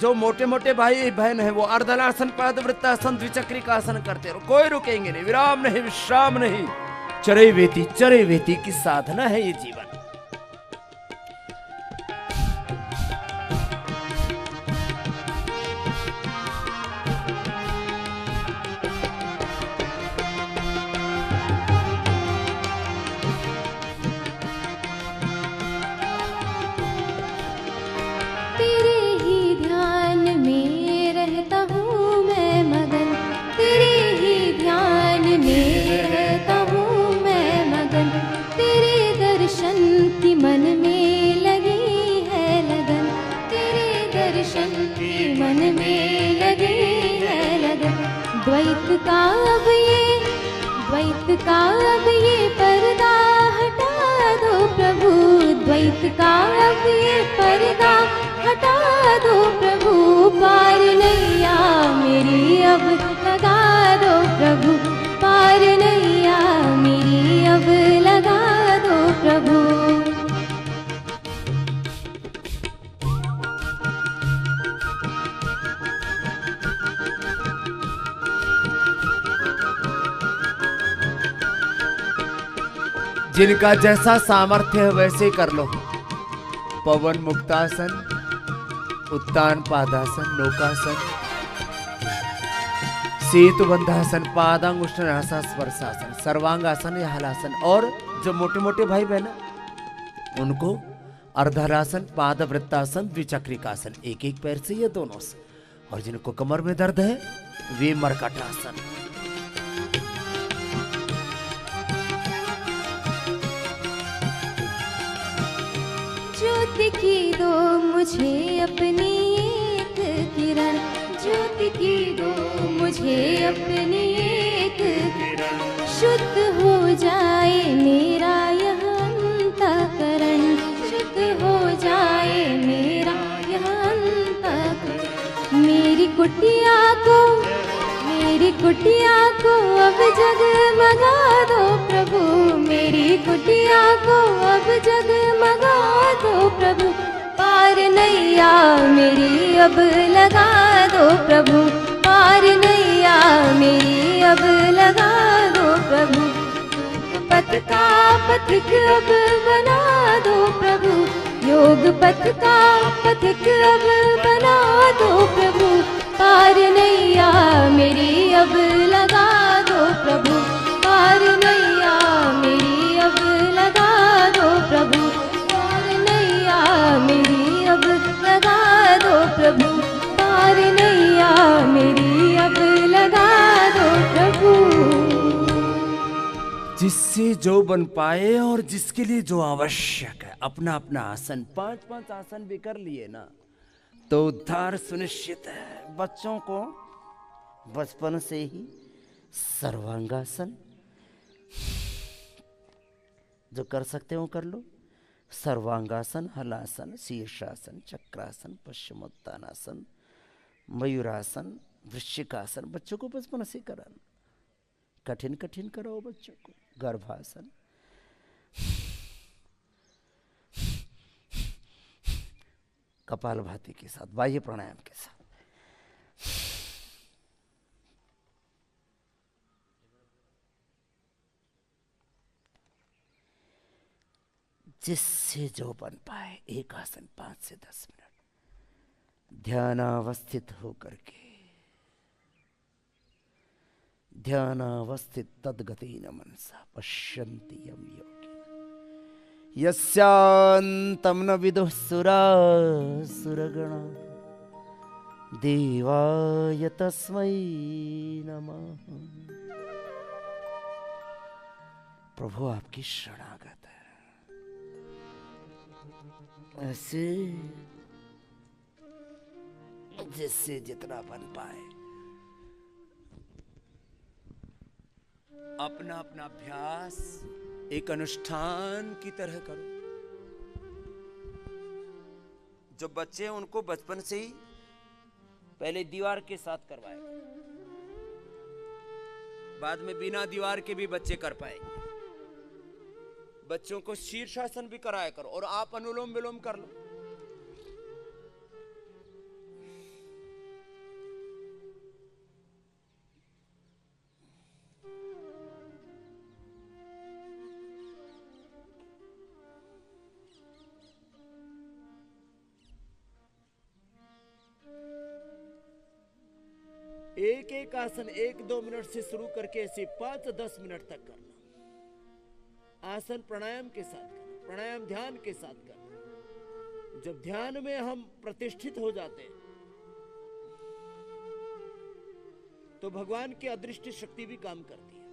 जो मोटे मोटे भाई बहन है वो अर्धलासन, पादवृत्तासन, द्विचक्रिकासन करते रहो, कोई रुकेंगे नहीं, विराम नहीं, विश्राम नहीं। चरे वेती की साधना है ये जीवन। द्वैत का अब ये पर्दा हटा दो प्रभु, द्वैत का अब ये पर्दा हटा दो प्रभु, पार नैया मेरी अब लगा दो प्रभु, पार नैया मेरी अब लगा दो प्रभु। जिनका जैसा सामर्थ्य है वैसे कर लो। पवन मुक्तासन, उत्तान पादासन, नौकासन, सेतु बंधासन, पादांगुष्ठासन, स्पर्शासन, सर्वांगासन या हलासन। और जो मोटे मोटे भाई बहन उनको अर्धरासन, पादवृत्तासन, द्विचक्रिकासन, एक एक पैर से ये दोनों से। और जिनको कमर में दर्द है वे मरकटासन। ज्योति की दो मुझे अपनी एक किरण, ज्योति की दो मुझे अपनी एक किरण, शुद्ध हो जाए मेरा यह अंतःकरण, शुद्ध हो जाए मेरा यह अंतःकरण। मेरी कुटिया को, मेरी कुटिया को अब जगमगा दो प्रभु, मेरी कुटिया को अब जगमगा दो प्रभु, पार नैया मेरी अब लगा दो प्रभु, पार नैया मेरी अब लगा दो प्रभु। पथ का पथिक अब बना दो प्रभु, योग पथ का पथिक अब बना दो प्रभु, पार नैया मेरी अब लगा दो प्रभु, पार नैया मेरी अब लगा दो प्रभु, पार नैया मेरी अब लगा दो प्रभु, पार नैया मेरी अब लगा दो प्रभु। जिससे जो बन पाए और जिसके लिए जो आवश्यक है, अपना अपना आसन, 5-5 आसन भी कर लिए ना तो उद्धार सुनिश्चित है। बच्चों को बचपन से ही सर्वांगासन जो कर सकते हो कर लो। सर्वांगासन, हलासन, शीर्षासन, चक्रासन, पश्चिमोत्तानासन, मयूरासन, वृश्चिकासन बच्चों को बचपन से कराना। कठिन कठिन कराओ बच्चों को। गर्भासन, कपालभाति के साथ, बाह्य प्राणायाम के साथ। जिससे जो बन पाए एक आसन 5 से 10 मिनट ध्यानावस्थित होकर के, ध्यानावस्थित तद्गतेन मनसा पश्यन्ति यं योगिनः यस्यान्तं न विदुः सुरासुरगणा देवाय तस्मै नमः। प्रभु आपकी शरणागत है। ऐसे जिससे जितना बन पाए अपना अपना अभ्यास एक अनुष्ठान की तरह करो। जो बच्चे हैं उनको बचपन से ही पहले दीवार के साथ करवाए, बाद में बिना दीवार के भी बच्चे कर पाएंगे। बच्चों को शीर्षासन भी कराया करो और आप अनुलोम विलोम कर लो। एक एक आसन 1-2 मिनट से शुरू करके ऐसे 5-10 मिनट तक करना। आसन प्राणायाम के साथ करना, प्राणायाम ध्यान के साथ करना। जब ध्यान में हम प्रतिष्ठित हो जाते हैं तो भगवान की अदृष्ट शक्ति भी काम करती है।